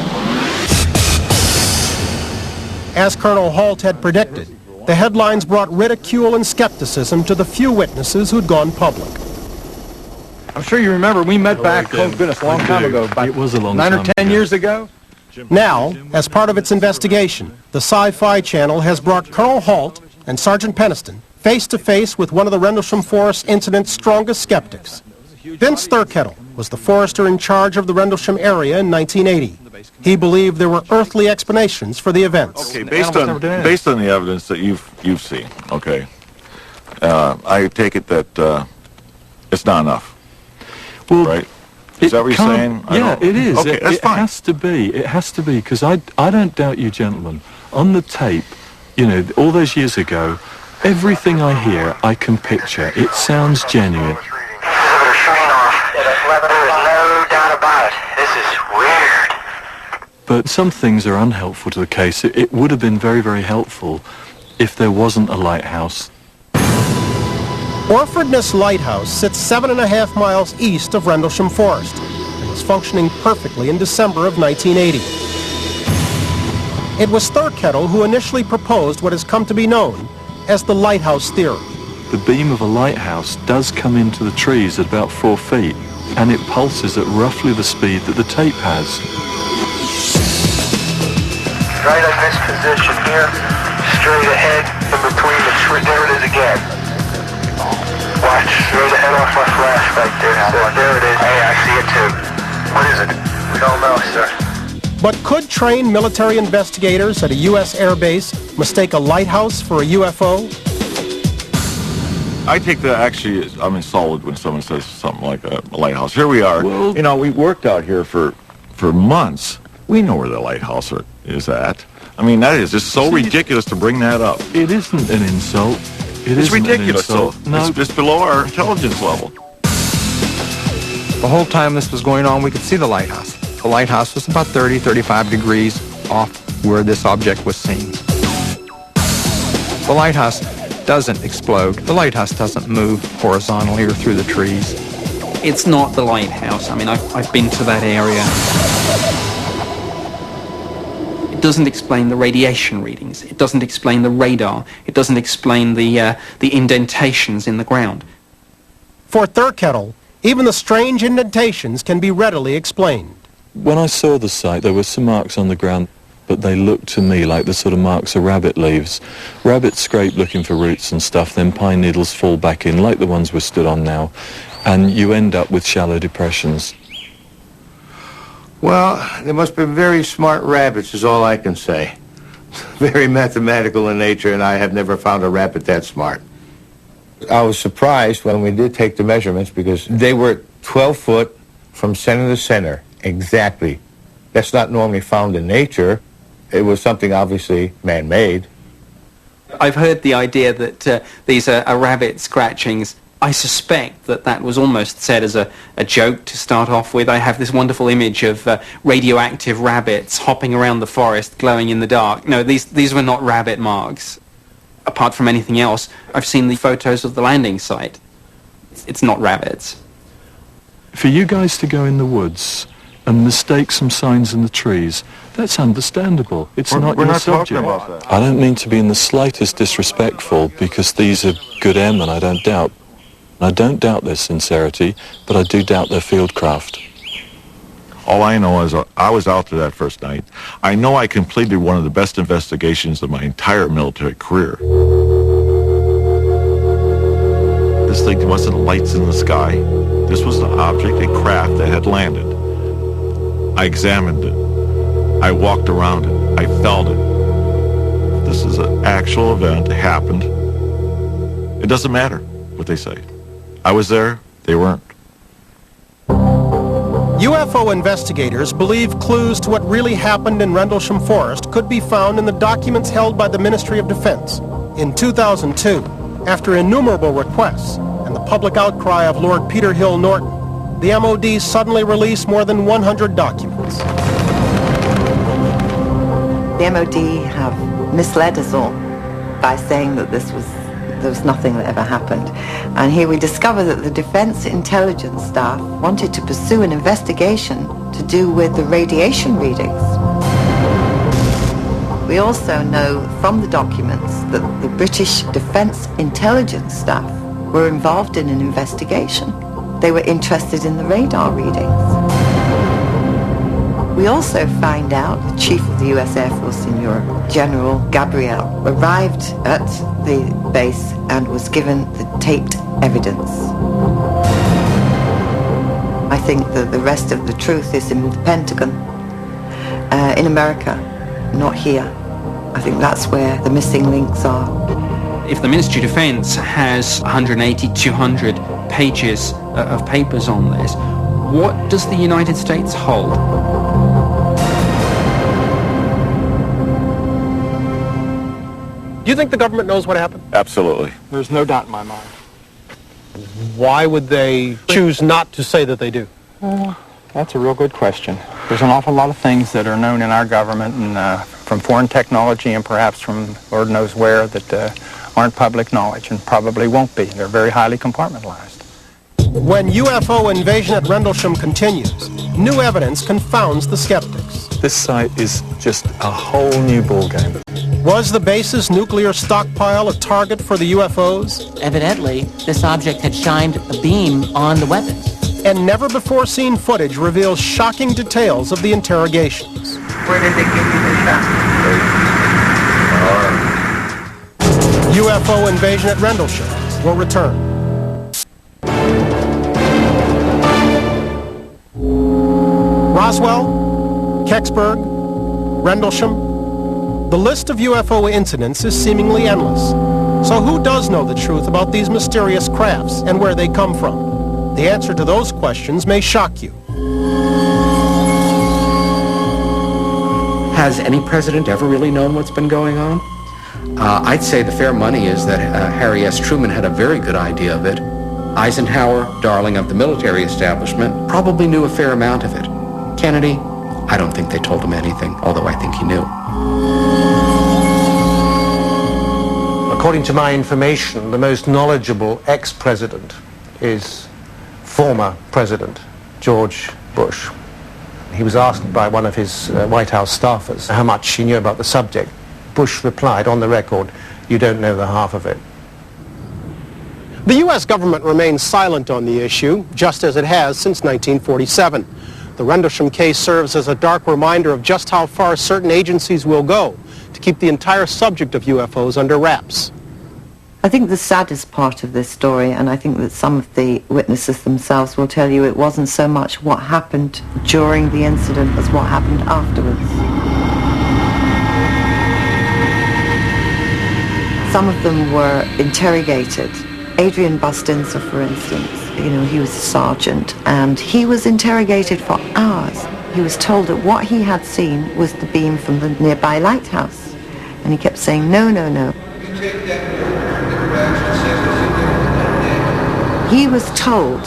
As Colonel Holt had predicted, the headlines brought ridicule and skepticism to the few witnesses who'd gone public. I'm sure you remember we met back, oh goodness, a long time ago. It was a long time ago. 9 or 10 years ago. Now, as part of its investigation, the Sci-Fi Channel has brought Colonel Holt and Sergeant Peniston face-to-face with one of the Rendlesham Forest incident's strongest skeptics. Vince Thurkettle was the forester in charge of the Rendlesham area in 1980. He believed there were earthly explanations for the events. Okay, based on the evidence that you've seen, okay, I take it that It's not enough. Well, right? Is that what you're saying? Yeah, it is. Okay, that's fine. It has to be. It has to be, because I don't doubt you gentlemen. On the tape, you know, all those years ago, everything I hear, I can picture. It sounds genuine. There is no doubt about it. This is weird. But some things are unhelpful to the case. It would have been very, very helpful if there wasn't a lighthouse. Orfordness Lighthouse sits 7.5 miles east of Rendlesham Forest and was functioning perfectly in December of 1980. It was Thurkettle who initially proposed what has come to be known as the lighthouse theory. The beam of a lighthouse does come into the trees at about 4 feet, and it pulses at roughly the speed that the tape has. Right in this position here, straight ahead, in between the tree. There it is again. Watch, straight ahead off my flash right there. So there it is. Hey, I see it too. What is it? We don't know, sir. But could trained military investigators at a U.S. air base mistake a lighthouse for a UFO? I take that, actually, I'm insulted when someone says something like a lighthouse. Here we are. Well, you know, we worked out here for months. We know where the lighthouse is at. I mean, that is just so ridiculous to bring that up. It isn't an insult. It's ridiculous. No. It's below our intelligence level. The whole time this was going on, we could see the lighthouse. The lighthouse was about 30, 35 degrees off where this object was seen. The lighthouse doesn't explode. The lighthouse doesn't move horizontally or through the trees. It's not the lighthouse. I mean, I've been to that area. It doesn't explain the radiation readings. It doesn't explain the radar. It doesn't explain the indentations in the ground. For Thurkettle, even the strange indentations can be readily explained. When I saw the site, there were some marks on the ground, but they looked to me like the sort of marks a rabbit leaves. Rabbits scrape looking for roots and stuff, then pine needles fall back in, like the ones we're stood on now, and you end up with shallow depressions. Well, they must have been very smart rabbits, is all I can say. Very mathematical in nature, and I have never found a rabbit that smart. I was surprised when we did take the measurements because they were 12 foot from center to center, exactly. That's not normally found in nature. It was something obviously man-made. I've heard the idea that these are rabbit scratchings. I suspect that was almost said as a joke to start off with. I have this wonderful image of radioactive rabbits hopping around the forest, glowing in the dark. No, these were not rabbit marks. Apart from anything else, I've seen the photos of the landing site. It's not rabbits. For you guys to go in the woods and mistake some signs in the trees, that's understandable. We're not your subject. About that. I don't mean to be in the slightest disrespectful, because these are good airmen, I don't doubt. I don't doubt their sincerity, but I do doubt their fieldcraft. All I know is I was out there that first night. I know I completed one of the best investigations of my entire military career. This thing wasn't lights in the sky. This was an object, a craft that had landed. I examined it. I walked around it. I felt it. This is an actual event. It happened. It doesn't matter what they say. I was there. They weren't. UFO investigators believe clues to what really happened in Rendlesham Forest could be found in the documents held by the Ministry of Defense. In 2002, after innumerable requests and the public outcry of Lord Peter Hill Norton, the MOD suddenly released more than 100 documents. The MOD have misled us all by saying that there was nothing that ever happened. And here we discover that the Defense Intelligence staff wanted to pursue an investigation to do with the radiation readings. We also know from the documents that the British Defense Intelligence staff were involved in an investigation. They were interested in the radar readings. We also find out the Chief of the U.S. Air Force in Europe, General Gabriel, arrived at the base and was given the taped evidence. I think that the rest of the truth is in the Pentagon, in America, not here. I think that's where the missing links are. If the Ministry of Defense has 180, 200 pages of papers on this. What does the United States hold? Do you think the government knows what happened? Absolutely. There's no doubt in my mind. Why would they choose not to say that they do? That's a real good question. There's an awful lot of things that are known in our government and from foreign technology and perhaps from Lord knows where that aren't public knowledge and probably won't be. They're very highly compartmentalized. When UFO invasion at Rendlesham continues, new evidence confounds the skeptics. This site is just a whole new ballgame. Was the base's nuclear stockpile a target for the UFOs? Evidently, this object had shined a beam on the weapons. And never-before-seen footage reveals shocking details of the interrogations. Where did they give you the shot? UFO invasion at Rendlesham will return. Roswell, Kecksburg, Rendlesham. The list of UFO incidents is seemingly endless. So who does know the truth about these mysterious crafts and where they come from? The answer to those questions may shock you. Has any president ever really known what's been going on? I'd say the fair money is that Harry S. Truman had a very good idea of it. Eisenhower, darling of the military establishment, probably knew a fair amount of it. Kennedy, I don't think they told him anything, although I think he knew. According to my information, the most knowledgeable ex-president is former President George Bush. He was asked by one of his White House staffers how much he knew about the subject. Bush replied on the record, "You don't know the half of it." The U.S. government remains silent on the issue, just as it has since 1947. The Rendlesham case serves as a dark reminder of just how far certain agencies will go to keep the entire subject of UFOs under wraps. I think the saddest part of this story, and I think that some of the witnesses themselves will tell you it wasn't so much what happened during the incident as what happened afterwards. Some of them were interrogated. Adrian Bustinza, for instance, he was a sergeant, and he was interrogated for hours. He was told that what he had seen was the beam from the nearby lighthouse, and he kept saying, no, no, no. He was told,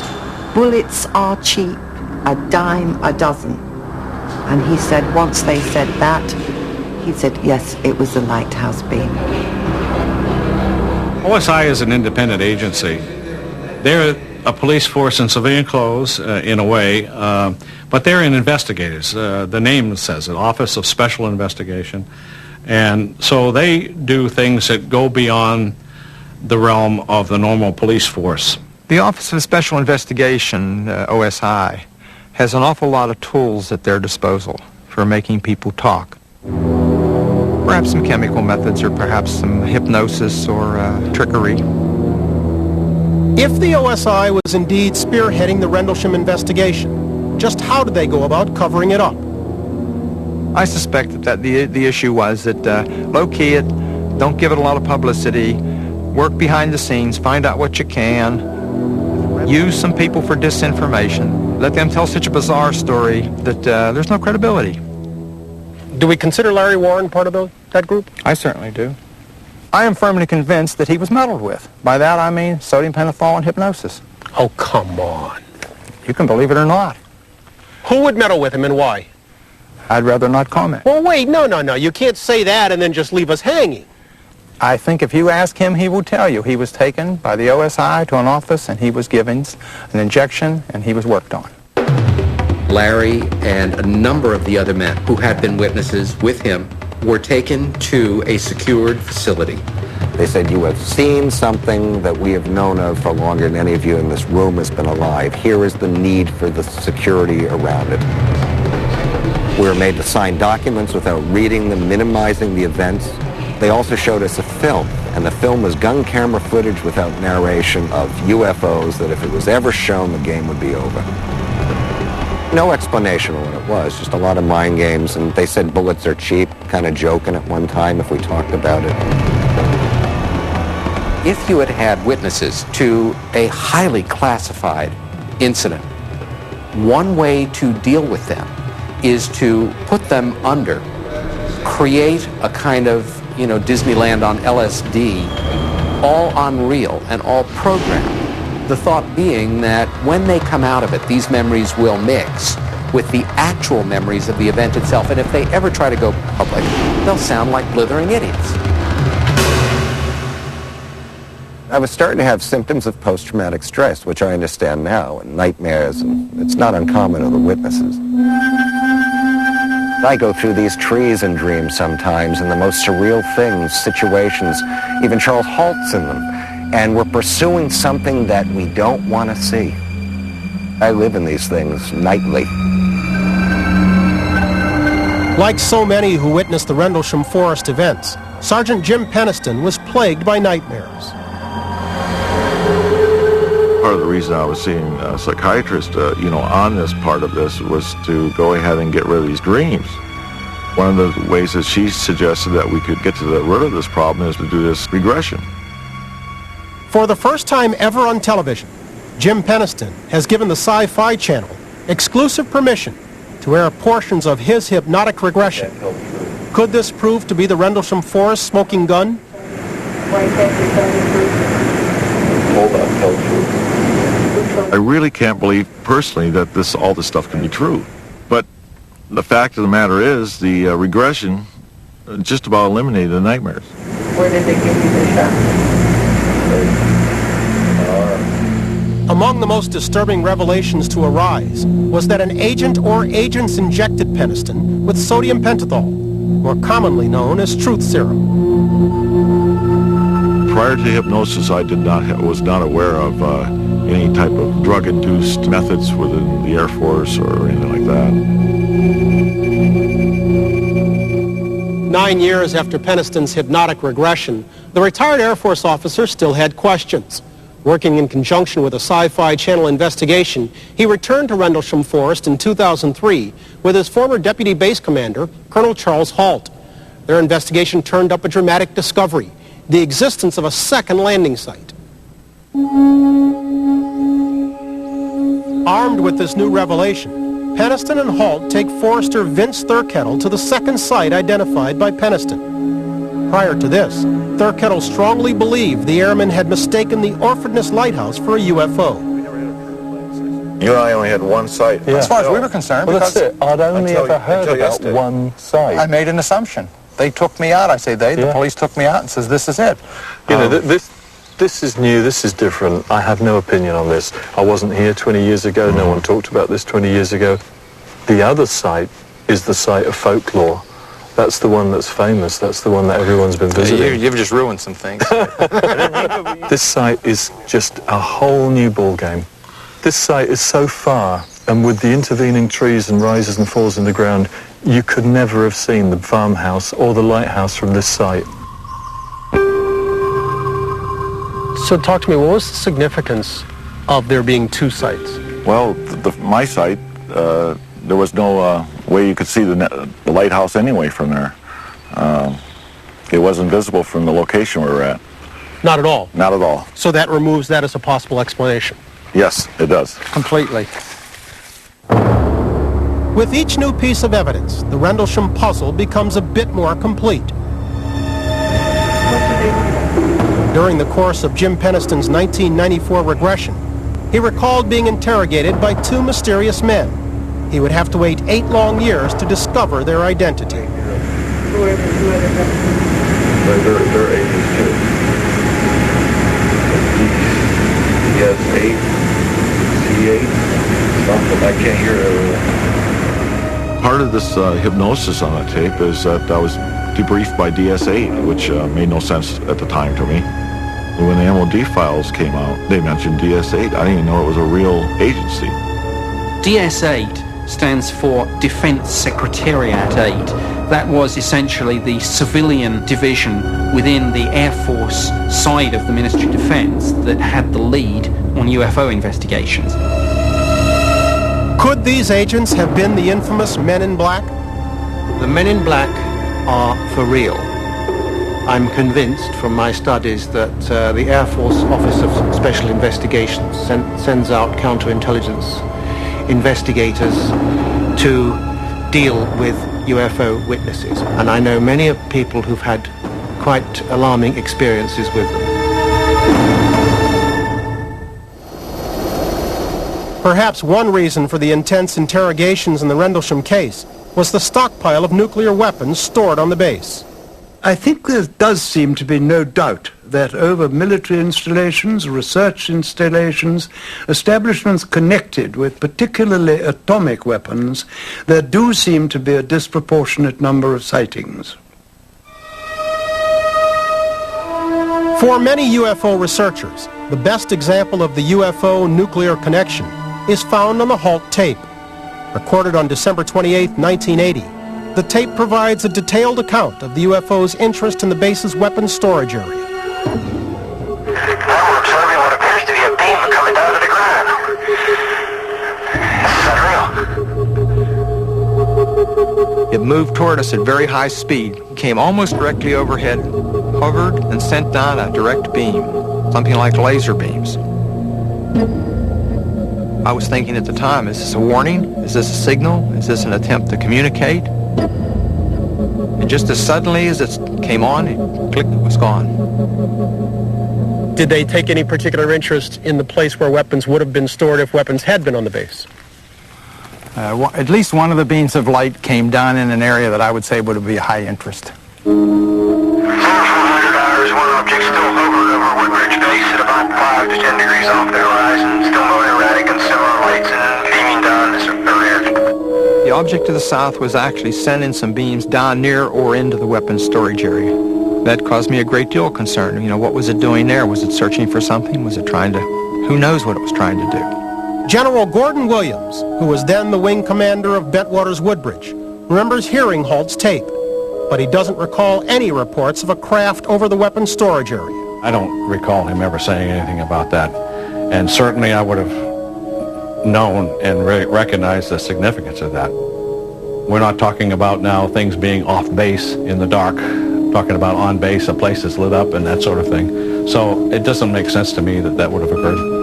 bullets are cheap, a dime a dozen. And he said, once they said that, he said, yes, it was the lighthouse beam. OSI is an independent agency. They're a police force in civilian clothes, in a way, but they're investigators. The name says it, Office of Special Investigation. And so they do things that go beyond the realm of the normal police force. The Office of Special Investigation, OSI, has an awful lot of tools at their disposal for making people talk. Perhaps some chemical methods or perhaps some hypnosis or trickery. If the OSI was indeed spearheading the Rendlesham investigation, just how did they go about covering it up? I suspect that the issue was that low-key it, don't give it a lot of publicity, work behind the scenes, find out what you can, use some people for disinformation, let them tell such a bizarre story that there's no credibility. Do we consider Larry Warren part of that group? I certainly do. I am firmly convinced that he was meddled with. By that I mean sodium pentothal and hypnosis. Oh, come on. You can believe it or not. Who would meddle with him and why? I'd rather not comment. Well, wait, no. You can't say that and then just leave us hanging. I think if you ask him, he will tell you. He was taken by the OSI to an office and he was given an injection and he was worked on. Larry and a number of the other men who had been witnesses with him were taken to a secured facility. They said, you have seen something that we have known of for longer than any of you in this room has been alive. Here is the need for the security around it. We were made to sign documents without reading them, minimizing the events. They also showed us a film, and the film was gun camera footage without narration of UFOs that if it was ever shown, the game would be over. No explanation of what it was, just a lot of mind games, and they said bullets are cheap, kind of joking at one time if we talked about it. If you had had witnesses to a highly classified incident, one way to deal with them is to put them under, create a kind of, Disneyland on LSD, all unreal and all programmed. The thought being that when they come out of it, these memories will mix with the actual memories of the event itself. And if they ever try to go public, they'll sound like blithering idiots. I was starting to have symptoms of post-traumatic stress, which I understand now, and nightmares, and it's not uncommon to the witnesses. I go through these trees in dreams sometimes, and the most surreal things, situations, even Charles Halt's in them, and we're pursuing something that we don't want to see. I live in these things nightly. Like so many who witnessed the Rendlesham Forest events, Sergeant Jim Peniston was plagued by nightmares. Part of the reason I was seeing a psychiatrist, on this part of this was to go ahead and get rid of these dreams. One of the ways that she suggested that we could get rid of this problem is to do this regression. For the first time ever on television, Jim Peniston has given the Sci-Fi Channel exclusive permission to air portions of his hypnotic regression. Could this prove to be the Rendlesham Forest smoking gun? I really can't believe personally that all this stuff can be true. But the fact of the matter is the regression just about eliminated the nightmares. Where did they give you the shot? Among the most disturbing revelations to arise was that an agent or agents injected Peniston with sodium pentothal, more commonly known as truth serum. Prior to hypnosis, I was not aware of any type of drug-induced methods within the Air Force or anything like that. 9 years after Peniston's hypnotic regression, the retired Air Force officer still had questions. Working in conjunction with a Sci-Fi Channel investigation, he returned to Rendlesham Forest in 2003 with his former deputy base commander, Colonel Charles Halt. Their investigation turned up a dramatic discovery: the existence of a second landing site. Armed with this new revelation, Peniston and Halt take Forester Vince Thurkettle to the second site identified by Peniston. Prior to this, Thurkettle strongly believed the airmen had mistaken the Orphaness Lighthouse for a UFO. You and I only had one site. Yeah. As far as we were concerned, well, because that's it. I'd only ever heard about yesterday. one site. I made an assumption. They took me out. I say they, the police took me out and says, this is it. You know, this is new, this is different. I have no opinion on this. I wasn't here 20 years ago. No one talked about this 20 years ago. The other site is the site of folklore. That's the one that's famous. That's the one that everyone's been visiting. You've just ruined some things. This site is just a whole new ballgame. This site is so far, and with the intervening trees and rises and falls in the ground, you could never have seen the farmhouse or the lighthouse from this site. So talk to me, what was the significance of there being two sites? Well, my site, there was no way you could see the lighthouse anyway from there. It wasn't visible from the location we were at. Not at all? Not at all. So that removes that as a possible explanation? Yes, it does. Completely. With each new piece of evidence, the Rendlesham puzzle becomes a bit more complete. During the course of Jim Peniston's 1994 regression, he recalled being interrogated by two mysterious men. He would have to wait 8 long years to discover their identity. They're agents too. Yes, 8, C8, something. I can't hear everything. Part of this hypnosis on the tape is that I was debriefed by DS8, which made no sense at the time to me. When the MOD files came out, they mentioned DS8. I didn't even know it was a real agency. DS8 stands for Defense Secretariat 8. That was essentially the civilian division within the Air Force side of the Ministry of Defense that had the lead on UFO investigations. Could these agents have been the infamous Men in Black? The Men in Black are for real. I'm convinced from my studies that the Air Force Office of Special Investigations sends out counterintelligence investigators to deal with UFO witnesses. And I know many people who've had quite alarming experiences with them. Perhaps one reason for the intense interrogations in the Rendlesham case was the stockpile of nuclear weapons stored on the base. I think there does seem to be no doubt that over military installations, research installations, establishments connected with particularly atomic weapons, there do seem to be a disproportionate number of sightings. For many UFO researchers, the best example of the UFO nuclear connection is found on the HALT tape. Recorded on December 28, 1980, the tape provides a detailed account of the UFO's interest in the base's weapons storage area. Now we're observing what appears to be a beam coming down to the ground. This is unreal. It moved toward us at very high speed, came almost directly overhead, hovered, and sent down a direct beam, something like laser beams. I was thinking at the time, is this a warning? Is this a signal? Is this an attempt to communicate? And just as suddenly as it came on, it clicked, it was gone. Did they take any particular interest in the place where weapons would have been stored if weapons had been on the base? At least one of the beams of light came down in an area that I would say would be of high interest. 400 hours, one object still hovering over Woodbridge Base at about 5 to 10 degrees off the horizon, still moving erratic and similar lights and beaming down this area. The object to the south was actually sending some beams down near or into the weapons storage area. That caused me a great deal of concern. You know, what was it doing there? Was it searching for something? Was it trying to... Who knows what it was trying to do? General Gordon Williams, who was then the wing commander of Bentwaters Woodbridge, remembers hearing HALT's tape, but he doesn't recall any reports of a craft over the weapons storage area. I don't recall him ever saying anything about that. And certainly I would have known and recognized the significance of that. We're not talking about now things being off base in the dark, talking about on base, a place that's lit up and that sort of thing. So it doesn't make sense to me that that would have occurred.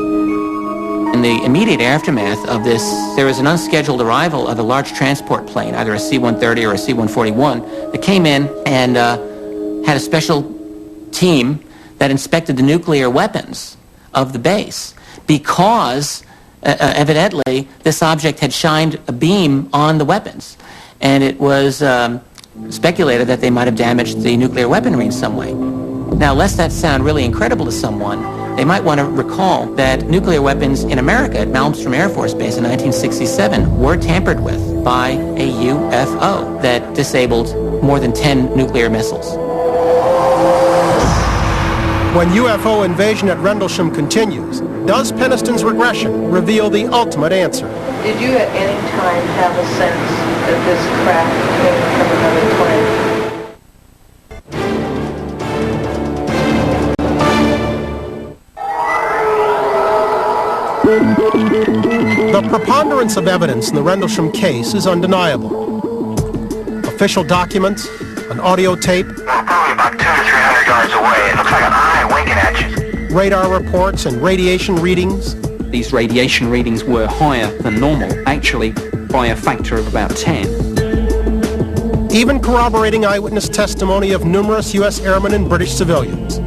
In the immediate aftermath of this, there was an unscheduled arrival of a large transport plane, either a C-130 or a C-141, that came in and had a special team that inspected the nuclear weapons of the base because evidently this object had shined a beam on the weapons, and it was speculated that they might have damaged the nuclear weaponry in some way. Now, lest that sound really incredible to someone, they might want to recall that nuclear weapons in America at Malmstrom Air Force Base in 1967 were tampered with by a UFO that disabled more than 10 nuclear missiles. When UFO invasion at Rendlesham continues, does Peniston's regression reveal the ultimate answer? Did you at any time have a sense that this craft came from another planet? The preponderance of evidence in the Rendlesham case is undeniable. Official documents, an audio tape, Probably about 200 to 300 yards away. It looks like an eye winking at you. radar reports, and radiation readings. These radiation readings were higher than normal, actually by a factor of about 10. Even corroborating eyewitness testimony of numerous U.S. airmen and British civilians.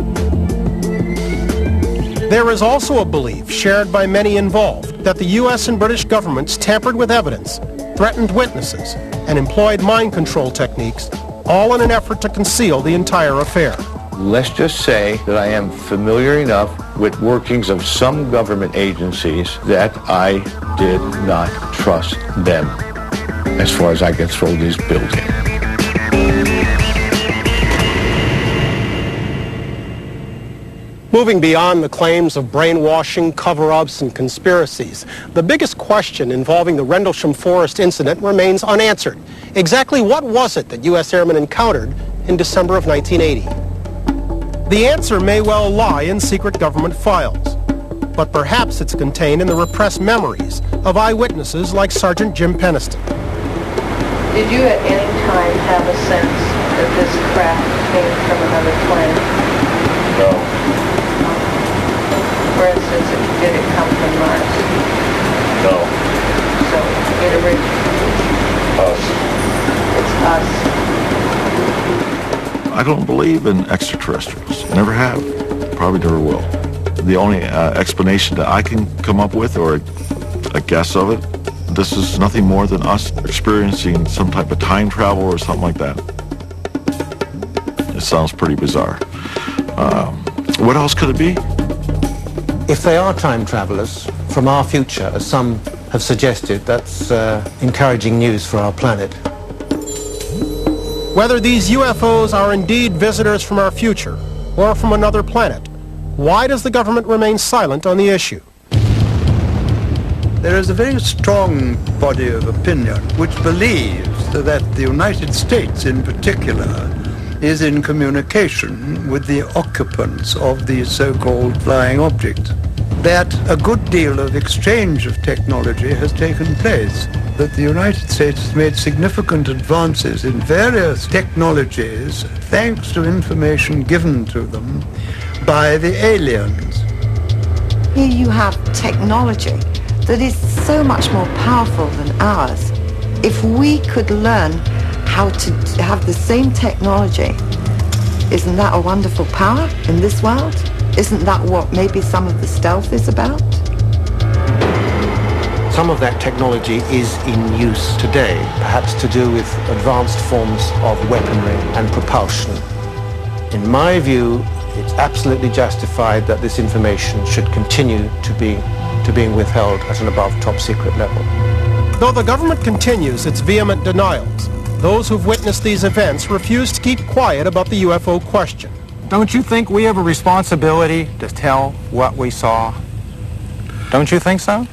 There is also a belief shared by many involved that the U.S. and British governments tampered with evidence, threatened witnesses, and employed mind control techniques, all in an effort to conceal the entire affair. Let's just say that I am familiar enough with workings of some government agencies that I did not trust them as far as I can throw this building. Moving beyond the claims of brainwashing, cover-ups, and conspiracies, the biggest question involving the Rendlesham Forest incident remains unanswered. Exactly what was it that U.S. airmen encountered in December of 1980? The answer may well lie in secret government files, but perhaps it's contained in the repressed memories of eyewitnesses like Sergeant Jim Peniston. Did you at any time have a sense that this craft came from another planet? No. For instance, did it come from Mars? No. So it originated. Us. It's us. I don't believe in extraterrestrials. I never have. Probably never will. The only explanation that I can come up with, or a guess of it, this is nothing more than us experiencing some type of time travel or something like that. It sounds pretty bizarre. What else could it be? If they are time travelers from our future, as some have suggested, that's encouraging news for our planet. Whether these UFOs are indeed visitors from our future or from another planet, why does the government remain silent on the issue? There is a very strong body of opinion which believes that the United States in particular is in communication with the occupants of these so-called flying objects. That a good deal of exchange of technology has taken place, that the United States has made significant advances in various technologies thanks to information given to them by the aliens. Here you have technology that is so much more powerful than ours. If we could learn how to have the same technology, isn't that a wonderful power in this world? Isn't that what maybe some of the stealth is about? Some of that technology is in use today, perhaps to do with advanced forms of weaponry and propulsion. In my view, it's absolutely justified that this information should continue to being withheld at an above top secret level. Though the government continues its vehement denials, those who've witnessed these events refuse to keep quiet about the UFO question. Don't you think we have a responsibility to tell what we saw? Don't you think so?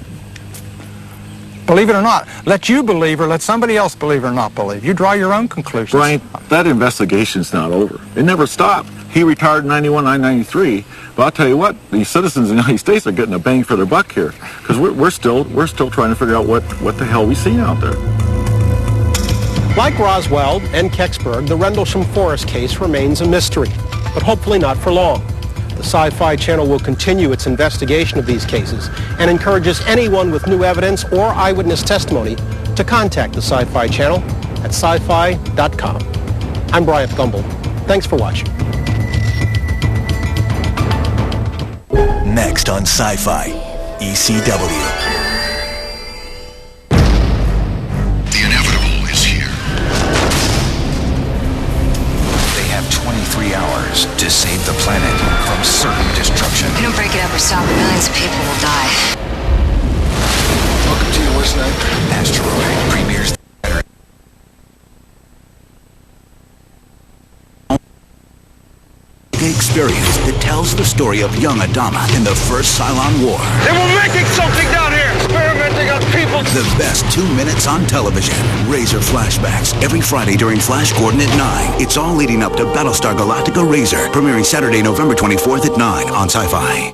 Believe it or not. Let you believe or let somebody else believe or not believe. You draw your own conclusions. Brian, that investigation's not over. It never stopped. He retired in 91, I'm 93. But I'll tell you what, these citizens in the United States are getting a bang for their buck here. Because we're still trying to figure out what the hell we seen out there. Like Roswell and Kecksburg, the Rendlesham Forest case remains a mystery, but hopefully not for long. The Sci-Fi Channel will continue its investigation of these cases and encourages anyone with new evidence or eyewitness testimony to contact the Sci-Fi Channel at sci-fi.com. I'm Bryant Gumbel. Thanks for watching. Next on Sci-Fi, ECW. The inevitable is here. They have 23 hours to save the planet from certain destruction. If we don't break it up or stop it, millions of people will die. Welcome to your worst nightmare. Asteroid premieres experience that tells the story of young Adama in the first Cylon War. They were making something down here! Experimenting on people! The best 2 minutes on television. Razor flashbacks every Friday during Flash Gordon at 9. It's all leading up to Battlestar Galactica Razor, premiering Saturday, November 24th at 9 on Sci-Fi.